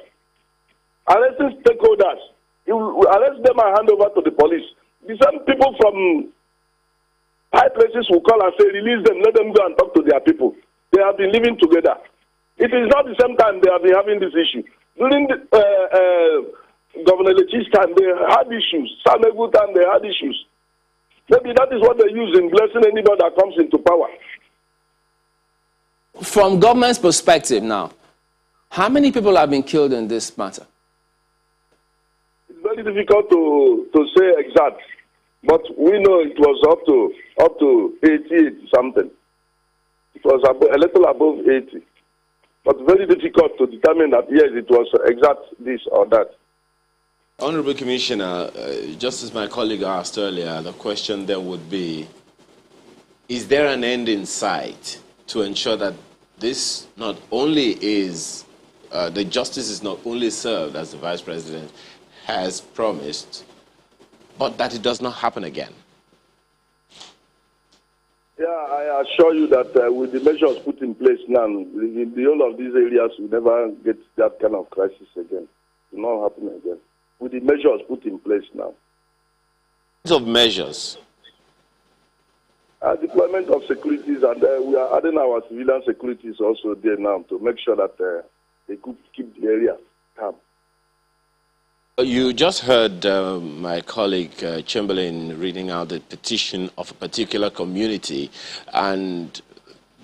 Arresting stakeholders, you arrest them and hand over to the police. The same people from high places will call and say, release them, let them go and talk to their people. They have been living together. It is not the same time they have been having this issue. During the, Governor Lechi's time, they had issues. Samegu's time, they had issues. Maybe that is what they use in blessing anybody that comes into power. From government's perspective now, how many people have been killed in this matter? It's very difficult to say exact, but we know it was up to 88 something. It was a little above 80. But very difficult to determine that, yes, it was exact this or that. Honorable Commissioner, just as my colleague asked earlier, the question then would be, is there an end in sight to ensure that this not only is, the justice is not only served as the Vice President has promised, but that it does not happen again? Yeah, I assure you that with the measures put in place now, the whole of these areas will never get that kind of crisis again. It will not happen again. With the measures put in place now. Of measures? Deployment of securities, and we are adding our civilian securities also there now to make sure that they could keep the area calm. You just heard my colleague Chamberlain reading out the petition of a particular community, and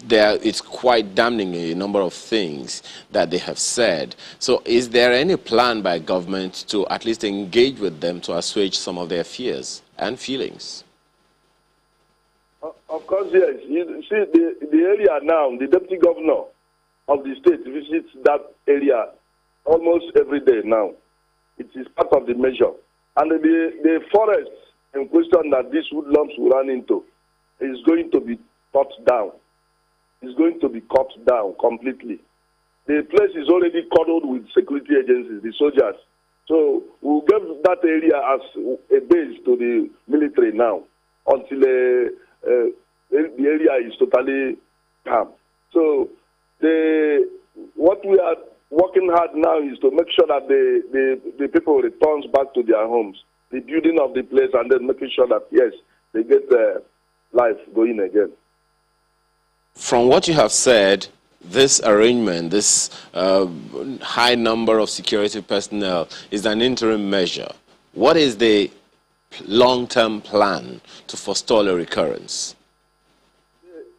it's quite damning a number of things that they have said. So is there any plan by government to at least engage with them to assuage some of their fears and feelings? Of course, yes. You see, the area now, the deputy governor of the state visits that area almost every day now. It is part of the measure. And the forest in question that these woodlumps will run into is going to be cut down. It's going to be cut down completely. The place is already covered with security agencies, the soldiers. So we'll give that area as a base to the military now until the area is totally calm. So what we are working hard now is to make sure that the people returns back to their homes, the building of the place, and then making sure that, yes, they get their life going again. From what you have said, this arrangement, this high number of security personnel is an interim measure. What is the long-term plan to forestall a recurrence?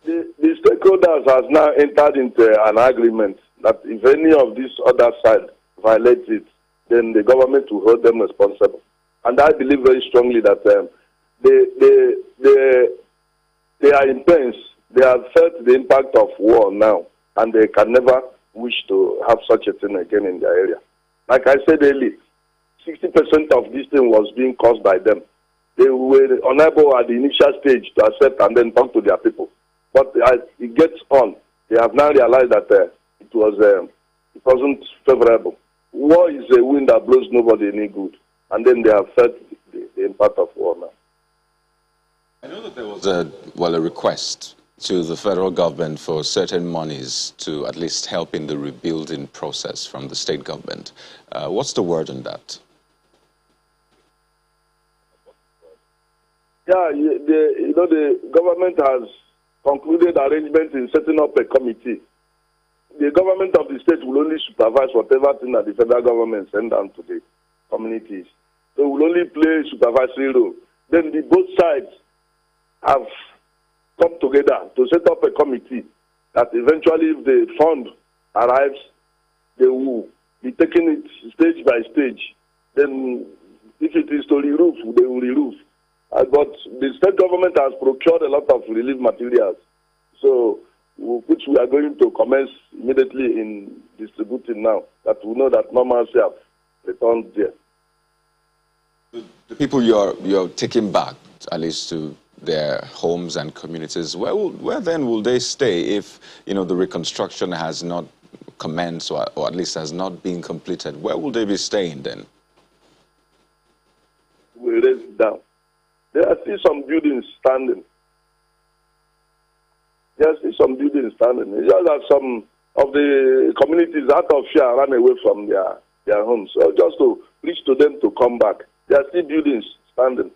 The stakeholders have now entered into an agreement that if any of this other side violates it, then the government will hold them responsible. And I believe very strongly that they are intense. They have felt the impact of war now, and they can never wish to have such a thing again in their area. Like I said earlier, 60% of this thing was being caused by them. They were unable at the initial stage to accept and then talk to their people. But as it gets on, they have now realized that it wasn't favorable. War is a wind that blows nobody any good, and then they have felt the impact of war now. I know that there was a request to the federal government for certain monies to at least help in the rebuilding process from the state government. What's the word on that? Yeah, the government has concluded arrangement in setting up a committee. The government of the state will only supervise whatever thing that the federal government send down to the communities. They will only play a supervisory role. Then both sides have come together to set up a committee that eventually, if the fund arrives, they will be taking it stage by stage. Then, if it is to re-roof, they will re-roof. But the state government has procured a lot of relief materials, so which we are going to commence immediately in distributing now, that we know that normalcy have returned there. The people you're taking back, at least to their homes and communities, where then will they stay if the reconstruction has not commenced or at least has not been completed? Where will they be staying then? We raise it down. There are still some buildings standing. It's just that some of the communities out of fear ran away from their homes. So just to reach to them to come back. There are still buildings standing.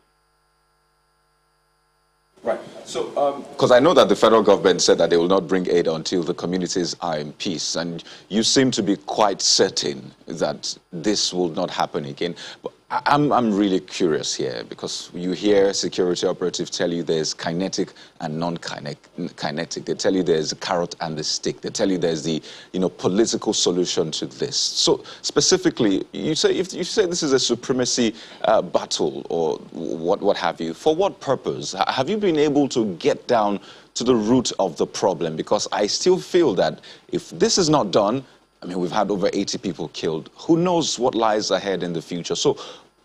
Right. So, because I know that the federal government said that they will not bring aid until the communities are in peace, and you seem to be quite certain that this will not happen again. But I'm really curious here, because you hear security operatives tell you there's kinetic and non-kinetic. They tell you there's the carrot and the stick. They tell you there's the political solution to this. So specifically, you say if you say this is a supremacy battle or what have you, for what purpose? Have you been able to get down to the root of the problem? Because I still feel that if this is not done, I mean, we've had over 80 people killed. Who knows what lies ahead in the future? So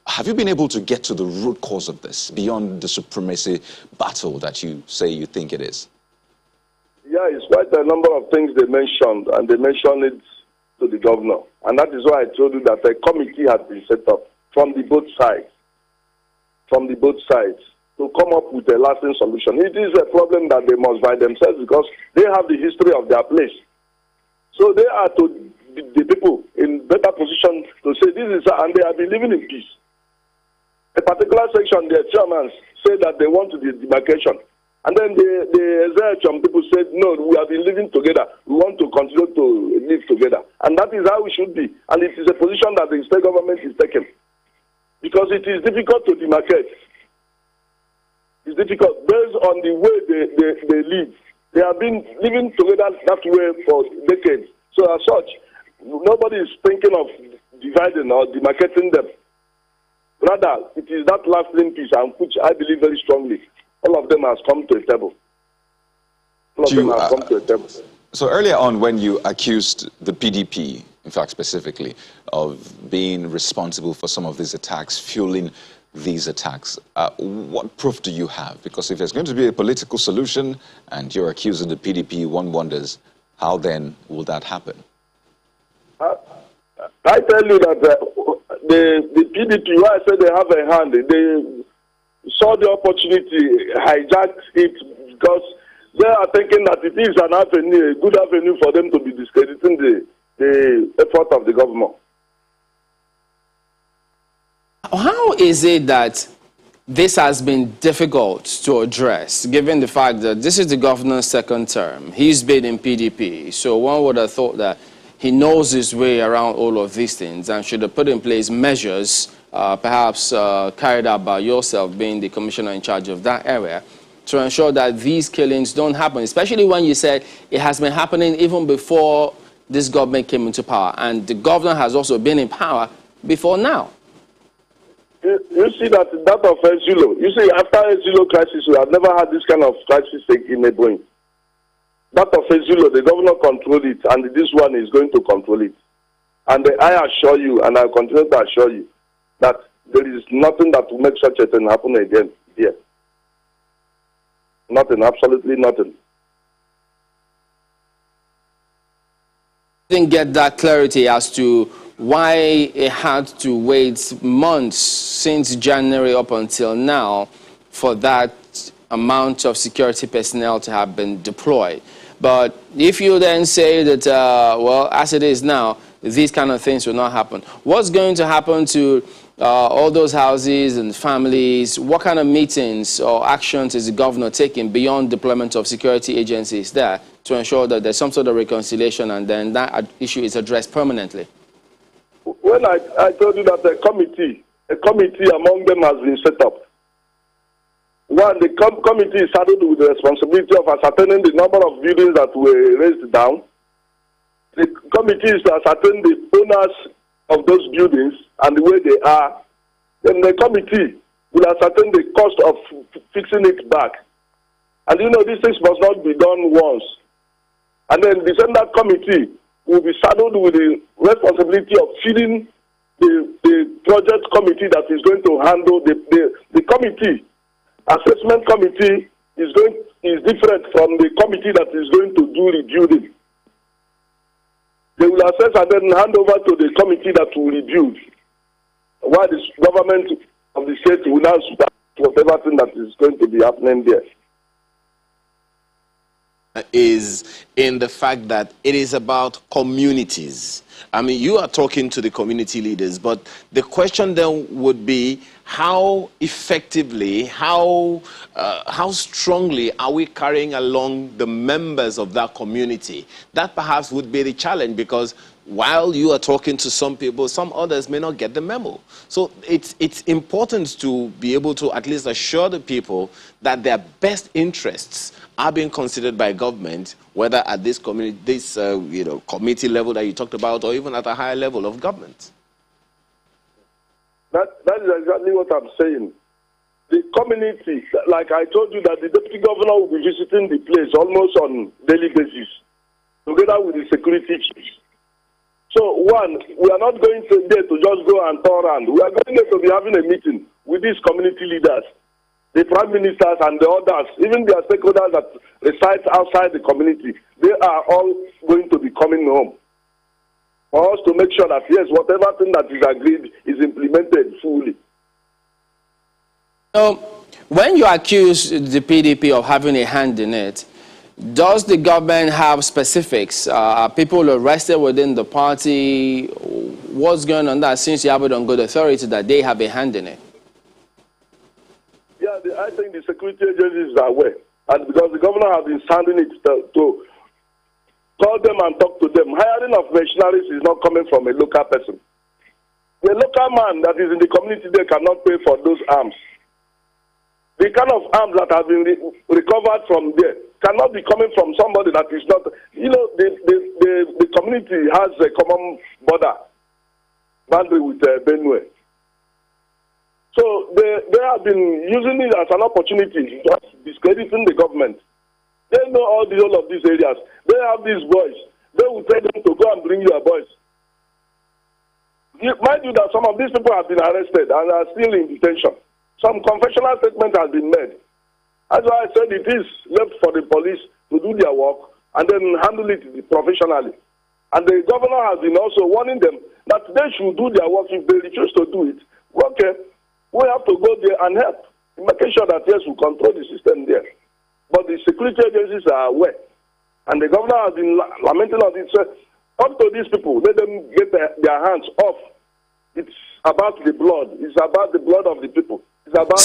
have you been able to get to the root cause of this beyond the supremacy battle that you say you think it is? Yeah, it's quite a number of things they mentioned, and they mentioned it to the governor. And that is why I told you that a committee has been set up from both sides, to come up with a lasting solution. It is a problem that they must by themselves, because they have the history of their place. So they are the people in better position to say this is, and they have been living in peace. A particular section, their chairman said that they want to do demarcation. And then the executive people said, no, we have been living together. We want to continue to live together. And that is how we should be. And it is a position that the state government is taking. Because it is difficult to demarcate. It's difficult based on the way they live. They have been living together that way for decades. So as such, nobody is thinking of dividing or demarcating them. Rather, it is that lasting peace, and which I believe very strongly. All of them has come to a table. So earlier on, when you accused the PDP, in fact specifically, of being responsible for some of these attacks, fueling these attacks, what proof do you have? Because if there's going to be a political solution and you're accusing the PDP, one wonders, how then will that happen? I tell you that the PDP, why I say they have a hand, they saw the opportunity, hijacked it, because they are thinking that it is an avenue, a good avenue for them to be discrediting the effort of the government. How is it that this has been difficult to address, given the fact that this is the governor's second term? He's been in PDP, so one would have thought that he knows his way around all of these things and should have put in place measures, perhaps carried out by yourself, being the commissioner in charge of that area, to ensure that these killings don't happen, especially when you said it has been happening even before this government came into power, and the governor has also been in power before now. You see that of Ezilo. You see, after Ezilo crisis, we have never had this kind of crisis in Ebonyi. That of Ezilo, the governor controlled it, and this one is going to control it. And I assure you, and I continue to assure you, that there is nothing that will make such a thing happen again here. Nothing, absolutely nothing. Didn't get that clarity as to why it had to wait months since January up until now for that amount of security personnel to have been deployed. But if you then say that, well, as it is now, these kind of things will not happen, what's going to happen to all those houses and families? What kind of meetings or actions is the governor taking beyond deployment of security agencies there to ensure that there's some sort of reconciliation and then that issue is addressed permanently? When I told you that a committee among them has been set up. One, the committee is saddled with the responsibility of ascertaining the number of buildings that were raised down. The committee is to ascertain the owners of those buildings and the way they are. Then the committee will ascertain the cost of fixing it back. And you know, these things must not be done once. And then the Senate committee will be saddled with the responsibility of feeding the project committee that is going to handle the committee. Assessment committee is different from the committee that is going to do rebuilding. They will assess and then hand over to the committee that will rebuild, while the government of the state will now start whatever thing that is going to be happening there. Is in the fact that it is about communities. I mean, you are talking to the community leaders, but the question then would be how effectively, how strongly are we carrying along the members of that community? That perhaps would be the challenge, because while you are talking to some people, some others may not get the memo. So it's important to be able to at least assure the people that their best interests are being considered by government, whether at this community, committee level that you talked about, or even at a higher level of government. That is exactly what I'm saying. The community, like I told you, that the deputy governor will be visiting the place almost on daily basis, together with the security chiefs. So, one, we are not going there to just go and turn around. We are going there to be having a meeting with these community leaders, the prime ministers and the others, even their stakeholders that reside outside the community. They are all going to be coming home for us to make sure that, yes, whatever thing that is agreed is implemented fully. So, when you accuse the PDP of having a hand in it, does the government have specifics? Are people arrested within the party? What's going on there, since you have it on good authority that they have a hand in it? Yeah, I think the security agencies are aware. And because the governor has been sounding it to call them and talk to them. Hiring of mercenaries is not coming from a local person. The local man that is in the community there cannot pay for those arms. The kind of arms that have been recovered from there cannot be coming from somebody that is not, the community has a common boundary with Benue. So they have been using it as an opportunity, just discrediting the government. They know all of these areas. They have these boys. They will tell them to go and bring your boys. Mind you that some of these people have been arrested and are still in detention. Some confessional statement has been made. That's why I said it is left for the police to do their work and then handle it professionally. And the governor has been also warning them that they should do their work. If they refuse to do it, okay, we have to go there and help, making sure that, yes, we control the system there. But the security agencies are aware. And the governor has been lamenting on it. So, up to these people, let them get their hands off. It's about the blood. It's about the blood of the people. It's about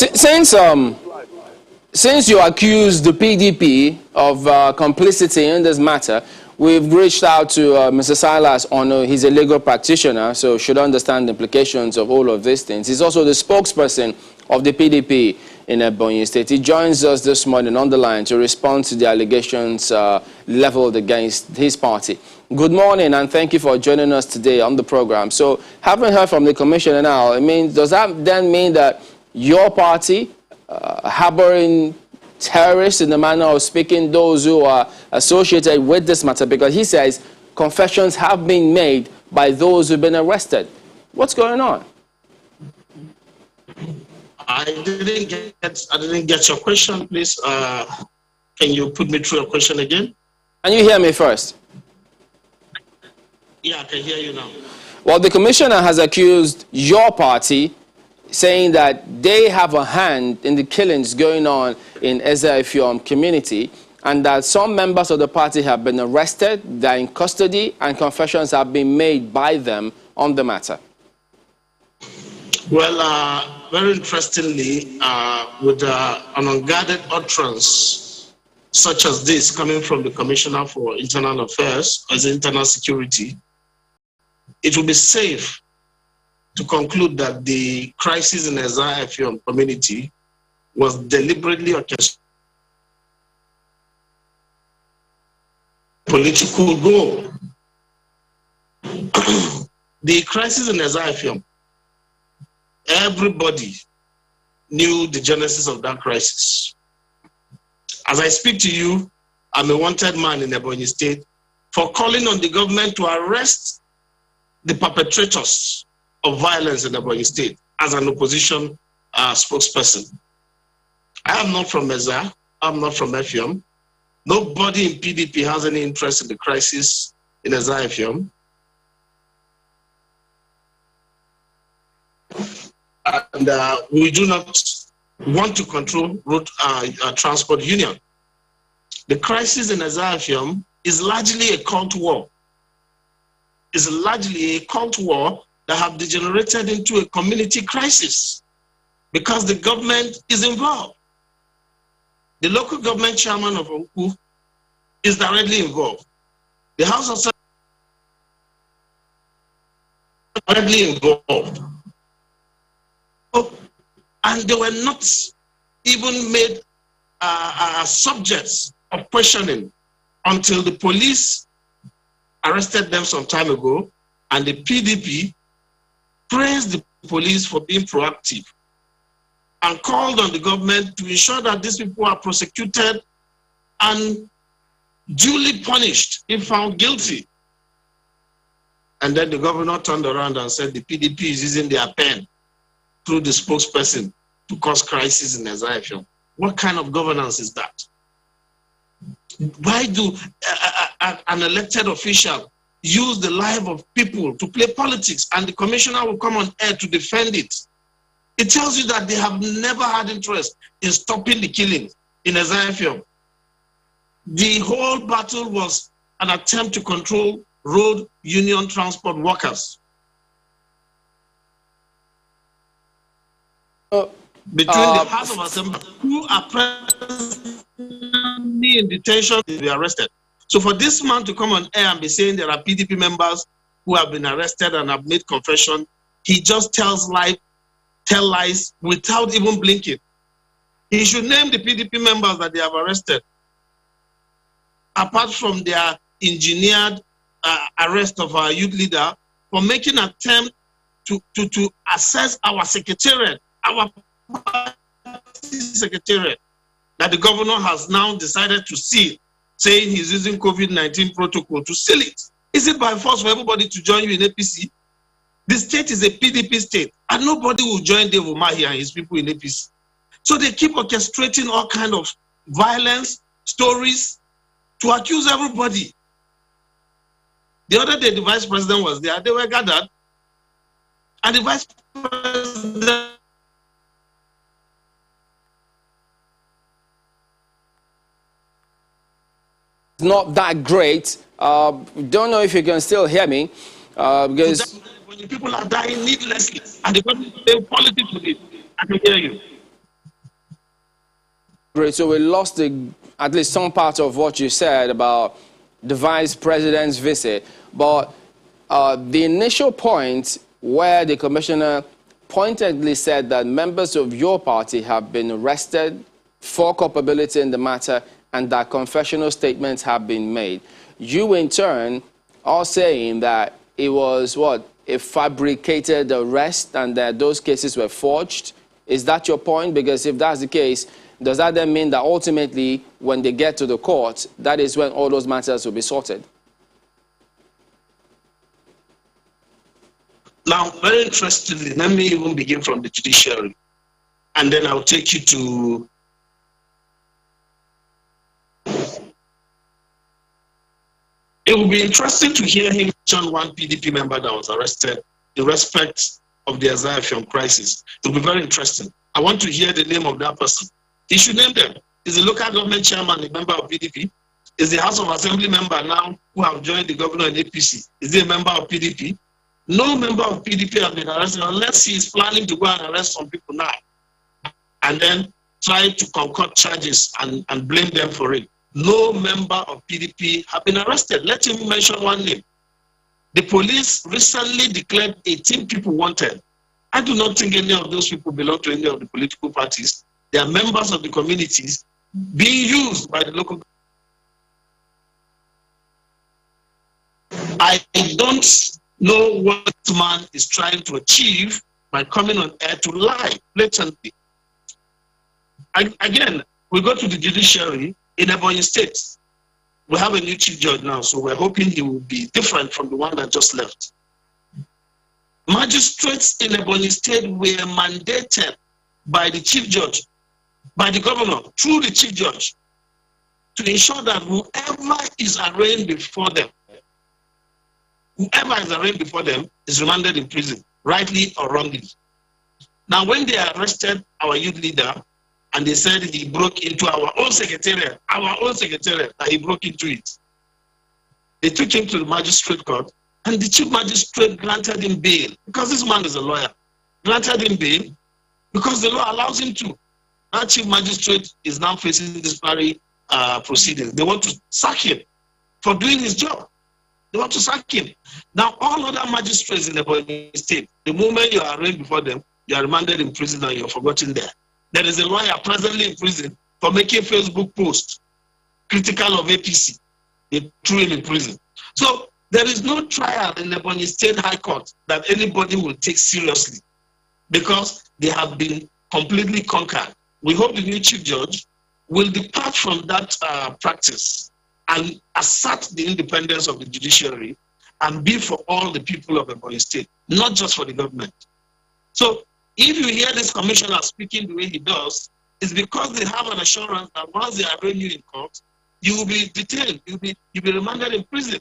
since you accuse the PDP of complicity in this matter, we've reached out to Mr. Silas Ono. He's a legal practitioner, so should understand the implications of all of these things. He's also the spokesperson of the PDP in Ebonyi State. He joins us this morning on the line to respond to the allegations leveled against his party. Good morning, and thank you for joining us today on the program. So, having heard from the commissioner now, I mean, does that then mean that your party harboring terrorists, in the manner of speaking, those who are associated with this matter? Because he says confessions have been made by those who've been arrested. What's going on? I didn't get your question, please. Can you put me through your question again? Can you hear me first? Yeah, I can hear you now. Well, the commissioner has accused your party, saying that they have a hand in the killings going on in Ezza-Ifiom community, and that some members of the party have been arrested, they're in custody, and confessions have been made by them on the matter. Well, very interestingly, with an unguarded utterance such as this coming from the Commissioner for Internal Affairs as Internal Security, it will be safe to conclude that the crisis in the Ezza-Ifiom community was deliberately orchestrated. Political goal. The crisis in Ezza-Ifiom, everybody knew the genesis of that crisis. As I speak to you, I'm a wanted man in Ebonyi State for calling on the government to arrest the perpetrators of violence in Ebonyi State as an opposition spokesperson. I am not from Ezza, I'm not from Ifiom. Nobody in PDP has any interest in the crisis in Ezza-Ifiom. And we do not want to control road transport union. The crisis in Ezza-Ifiom is largely a cult war. It's largely a cult war that have degenerated into a community crisis because the government is involved. The local government chairman of Onku is directly involved. The House of Senate is directly involved. And they were not even made subjects of questioning until the police arrested them some time ago, and the PDP praised the police for being proactive and called on the government to ensure that these people are prosecuted and duly punished if found guilty. And then the governor turned around and said the PDP is using their pen through the spokesperson to cause crisis in Ezza-Ifiom. What kind of governance is that? Why do an elected official use the life of people to play politics and the commissioner will come on air to defend it? It tells you that they have never had interest in stopping the killing in Ezza-Ifiom. The whole battle was an attempt to control road union transport workers. Between the House of Assembly, who are presently in detention, to be arrested. So for this man to come on air and be saying there are PDP members who have been arrested and have made confession, he just tells lies without even blinking. He should name the PDP members that they have arrested, apart from their engineered arrest of our youth leader for making an attempt to assess our secretariat, our secretariat, that the governor has now decided to seal, saying he's using COVID-19 protocol to seal it. Is it by force for everybody to join you in APC? The state is a PDP state, and nobody will join Dave Umahi and his people in APC. So they keep orchestrating all kinds of violence, stories, to accuse everybody. The other day, the vice president was there. They were gathered, and the vice president not that great. Don't know if you can still hear me, because when the people are dying needlessly and the government is paying politics with it, I can hear you. Great. So we lost at least some part of what you said about the vice president's visit, but the initial point where the commissioner pointedly said that members of your party have been arrested for culpability in the matter and that confessional statements have been made. You, in turn, are saying that it was, what, a fabricated arrest and that those cases were forged? Is that your point? Because if that's the case, does that then mean that ultimately, when they get to the court, that is when all those matters will be sorted? Now, very interestingly, let me even begin from the judiciary, and then I'll take you to it will be interesting to hear him mention one PDP member that was arrested in respect of the Ezza-Ifiom crisis. It will be very interesting. I want to hear the name of that person. He should name them. Is the local government chairman a member of PDP? Is the House of Assembly member now who have joined the governor in APC? Is he a member of PDP? No member of PDP has been arrested unless he is planning to go and arrest some people now and then try to concoct charges and blame them for it. No member of PDP have been arrested. Let him mention one name. The police recently declared 18 people wanted. I do not think any of those people belong to any of the political parties. They are members of the communities being used by the local. I don't know what man is trying to achieve by coming on air to lie blatantly. Again, we go to the judiciary in Ebonyi State. We have a new chief judge now, so we're hoping he will be different from the one that just left. Magistrates in Ebonyi State were mandated by the chief judge, by the governor, through the chief judge, to ensure that whoever is arraigned before them, is remanded in prison, rightly or wrongly. Now, when they arrested our youth leader, and they said he broke into our own secretariat, that he broke into it. They took him to the magistrate court, and the chief magistrate granted him bail, because this man is a lawyer, granted him bail, because the law allows him to. That chief magistrate is now facing disciplinary proceedings. They want to sack him for doing his job. They want to sack him. Now, all other magistrates in the Ebonyi State, the moment you are arraigned before them, you are remanded in prison and you're forgotten there. There is a lawyer presently in prison for making Facebook posts critical of APC. They threw him in prison. So there is no trial in the Ebonyi State High Court that anybody will take seriously because they have been completely conquered. We hope the new chief judge will depart from that practice and assert the independence of the judiciary and be for all the people of Ebonyi State, not just for the government. So if you hear this commissioner speaking the way he does, it's because they have an assurance that once they arraign you in court, you will be detained, you'll be remanded in prison.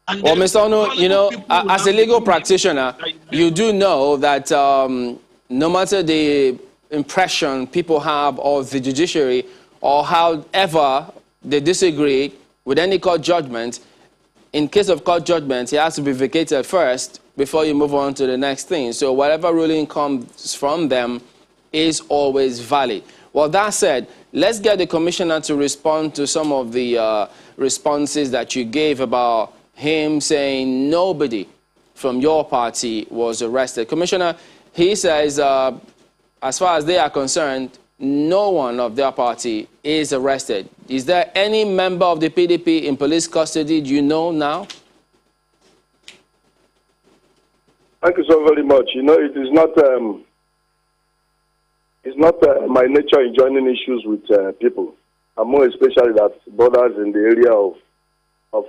And well, Mr. Ono, you know, as a legal practitioner, you do know that no matter the impression people have of the judiciary or however they disagree with any court judgment, in case of court judgment, it has to be vacated first before you move on to the next thing. So whatever ruling comes from them is always valid. Well, that said, let's get the commissioner to respond to some of the responses that you gave about him saying nobody from your party was arrested. Commissioner, he says, as far as they are concerned, no one of their party is arrested. Is there any member of the PDP in police custody, do you know now? Thank you so very much. You know, it is not my nature in joining issues with people, and more especially that borders in the area of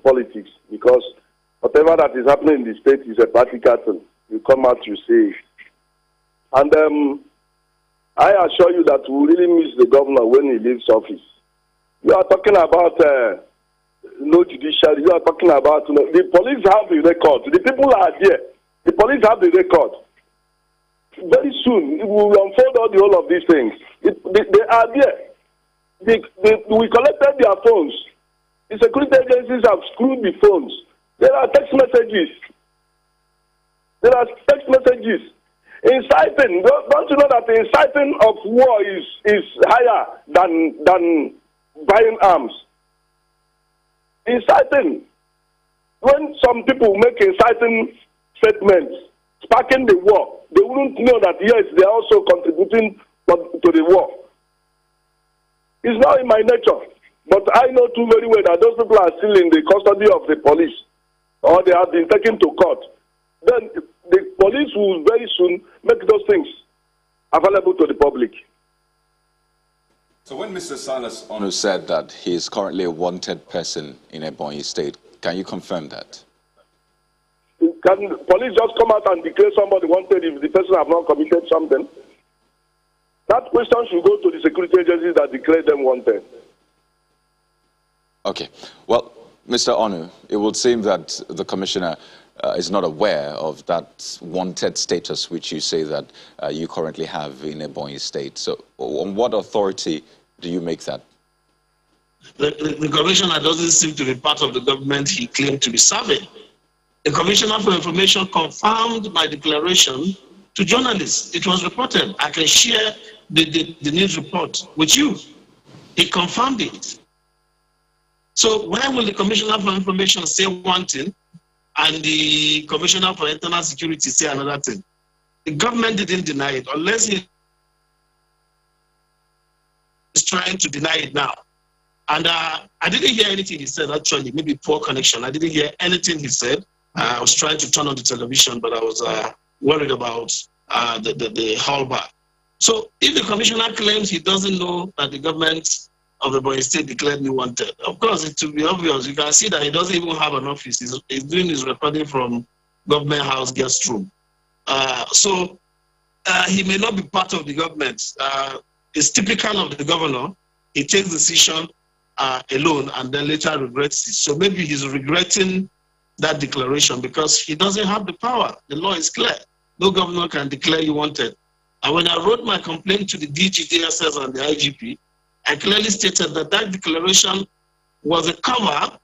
politics, because whatever that is happening in the state is a practical thing. You come out, you say. And I assure you that we really miss the governor when he leaves office. You are talking about no judicial. You are talking about the police have the record. The people are there. The police have the record. Very soon, we will unfold all the whole of these things. They are there. We collected their phones. The security agencies have screwed the phones. There are text messages. Inciting. Don't you know that the inciting of war is higher than buying arms? Inciting. When some people make inciting statements, sparking the war, they wouldn't know that, yes, they are also contributing to the war. It's not in my nature. But I know too very well that those people are still in the custody of the police, or they have been taken to court. Then the police will very soon make those things available to the public. So when Mr. Silas Onu said that he is currently a wanted person in Ebonyi State, can you confirm that? Can police just come out and declare somebody wanted if the person have not committed something? That question should go to the security agencies that declare them wanted. Okay. Well, Mr. Onu, it would seem that the commissioner is not aware of that wanted status which you say that you currently have in Ebonyi State. So on what authority do you make that? The commissioner doesn't seem to be part of the government he claimed to be serving. The Commissioner for Information confirmed my declaration to journalists. It was reported. I can share the news report with you. He confirmed it. So why will the Commissioner for Information say one thing and the Commissioner for Internal Security say another thing? The government didn't deny it, unless he is trying to deny it now. And I didn't hear anything he said, actually, maybe poor connection. I didn't hear anything he said. I was trying to turn on the television, but I was worried about the hallback. So if the commissioner claims he doesn't know that the government of the Ebonyi State declared me wanted, of course, it will be obvious. You can see that he doesn't even have an office. He's doing his recording from Government House guest room. So he may not be part of the government. It's typical of the governor. He takes decision alone and then later regrets it. So maybe he's regretting that declaration because he doesn't have the power. The law is clear. No governor can declare you wanted. And when I wrote my complaint to the DG, DSS, and the IGP, I clearly stated that that declaration was a cover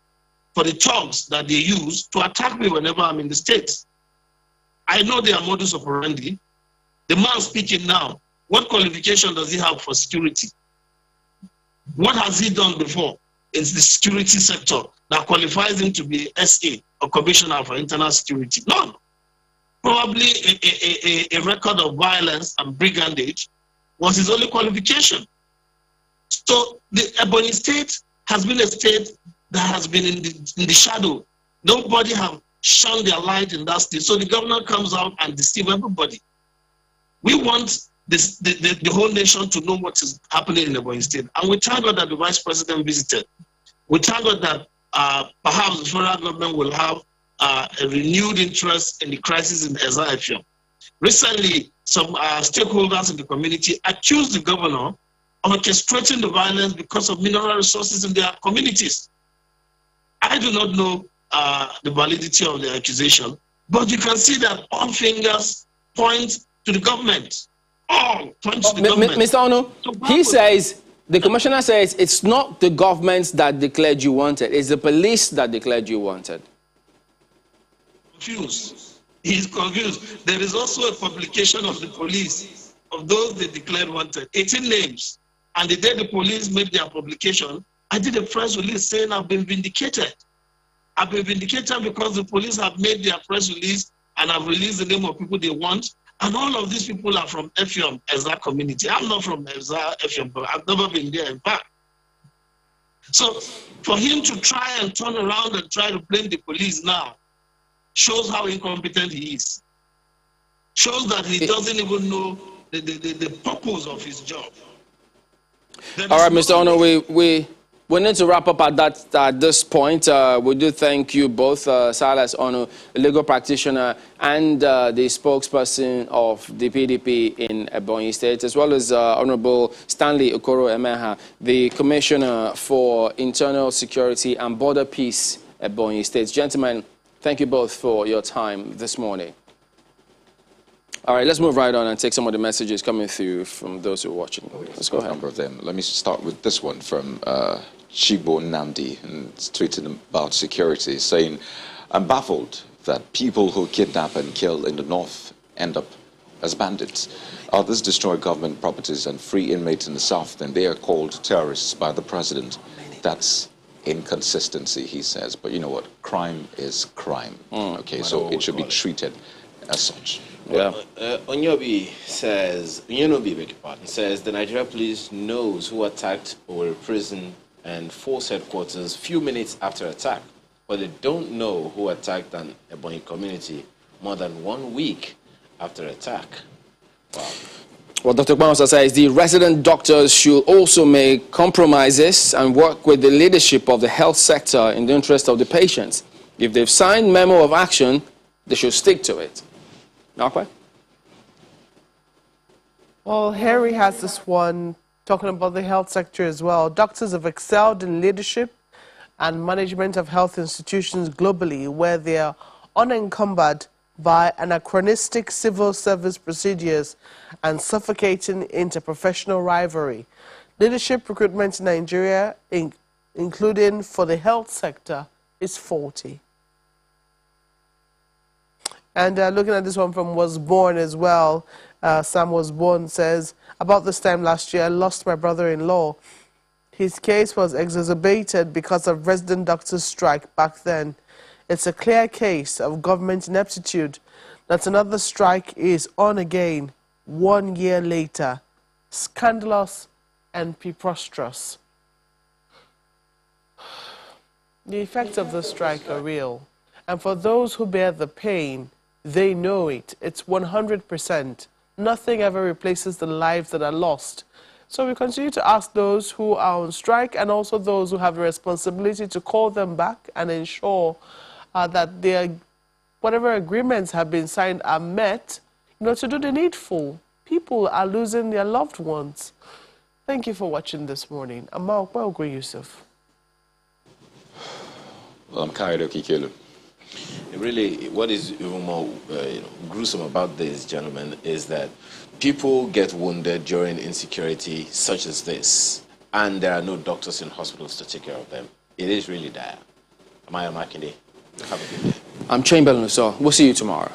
for the thugs that they use to attack me whenever I'm in the States. I know their modus operandi. The man speaking now, what qualification does he have for security? What has he done before in the security sector that qualifies him to be SA or Commissioner for Internal Security? None. Probably a record of violence and brigandage was his only qualification. So the Ebonyi State has been a state that has been in the shadow. Nobody have shone their light in that state. So the governor comes out and deceives everybody. We want the whole nation to know what is happening in Ebonyi State. And we thank God that the Vice President visited. We thank God that perhaps the federal government will have a renewed interest in the crisis in Ezra. Recently, some stakeholders in the community accused the governor of orchestrating the violence because of mineral resources in their communities. I do not know the validity of the accusation, but you can see that all fingers point to the government. All point to the government. Mr. Ono, so he says, the commissioner says it's not the government that declared you wanted, it's the police that declared you wanted. Confused. He's confused. There is also a publication of the police, of those they declared wanted, 18 names. And the day the police made their publication, I did a press release saying I've been vindicated. I've been vindicated because the police have made their press release and have released the name of people they want. And all of these people are from Effium, Ezra community. I'm not from Ezra, Effium, but I've never been there in fact. So for him to try and turn around and try to blame the police now shows how incompetent he is. Shows that he doesn't even know the purpose of his job. All right, Mr. Ono, we need to wrap up at this point. We do thank you both, Silas Ono, a legal practitioner, and the spokesperson of the PDP in Ebonyi State, as well as Honorable Stanley Okoro Emeha, the Commissioner for Internal Security and Border Peace, Ebonyi State. Gentlemen, thank you both for your time this morning. All right, let's move right on and take some of the messages coming through from those who are watching. Let's go ahead. A number of them. Let me start with this one from Chibo Namdi, and it's tweeting about security, saying, I'm baffled that people who kidnap and kill in the north end up as bandits. Others destroy government properties and free inmates in the south, and they are called terrorists by the president. That's inconsistency, he says. But you know what? Crime is crime. Okay, so it should be treated as such. Yeah. Onyobi says, the Nigeria police knows who attacked Owerri prison and force headquarters few minutes after attack, but they don't know who attacked an Ebonyi community more than 1 week after attack. Wow. What Dr. Bouncer says, the resident doctors should also make compromises and work with the leadership of the health sector in the interest of the patients. If they've signed memo of action, they should stick to it. Okay. Well, Harry has this one talking about the health sector as well. Doctors have excelled in leadership and management of health institutions globally, where they are unencumbered by anachronistic civil service procedures and suffocating interprofessional rivalry. Leadership recruitment in Nigeria, including for the health sector, is faulty. And looking at this one from Was Born as well, Sam Was Born says, about this time last year, I lost my brother-in-law. His case was exacerbated because of resident doctors' strike back then. It's a clear case of government ineptitude that another strike is on again 1 year later. Scandalous and preposterous. The effects of the strike are real. And for those who bear the pain, they know it. It's 100%. Nothing ever replaces the lives that are lost. So we continue to ask those who are on strike and also those who have the responsibility to call them back and ensure that their whatever agreements have been signed are met, to do the needful. People are losing their loved ones. Thank you for watching this morning. I'm Malkwa Yusuf. Well, I'm Kaidoki Kelu. Really, what is even more gruesome about this, gentlemen, is that people get wounded during insecurity such as this, and there are no doctors in hospitals to take care of them. It is really dire. Amaya Makinde, have a good day. I'm Chamberlain, so we'll see you tomorrow.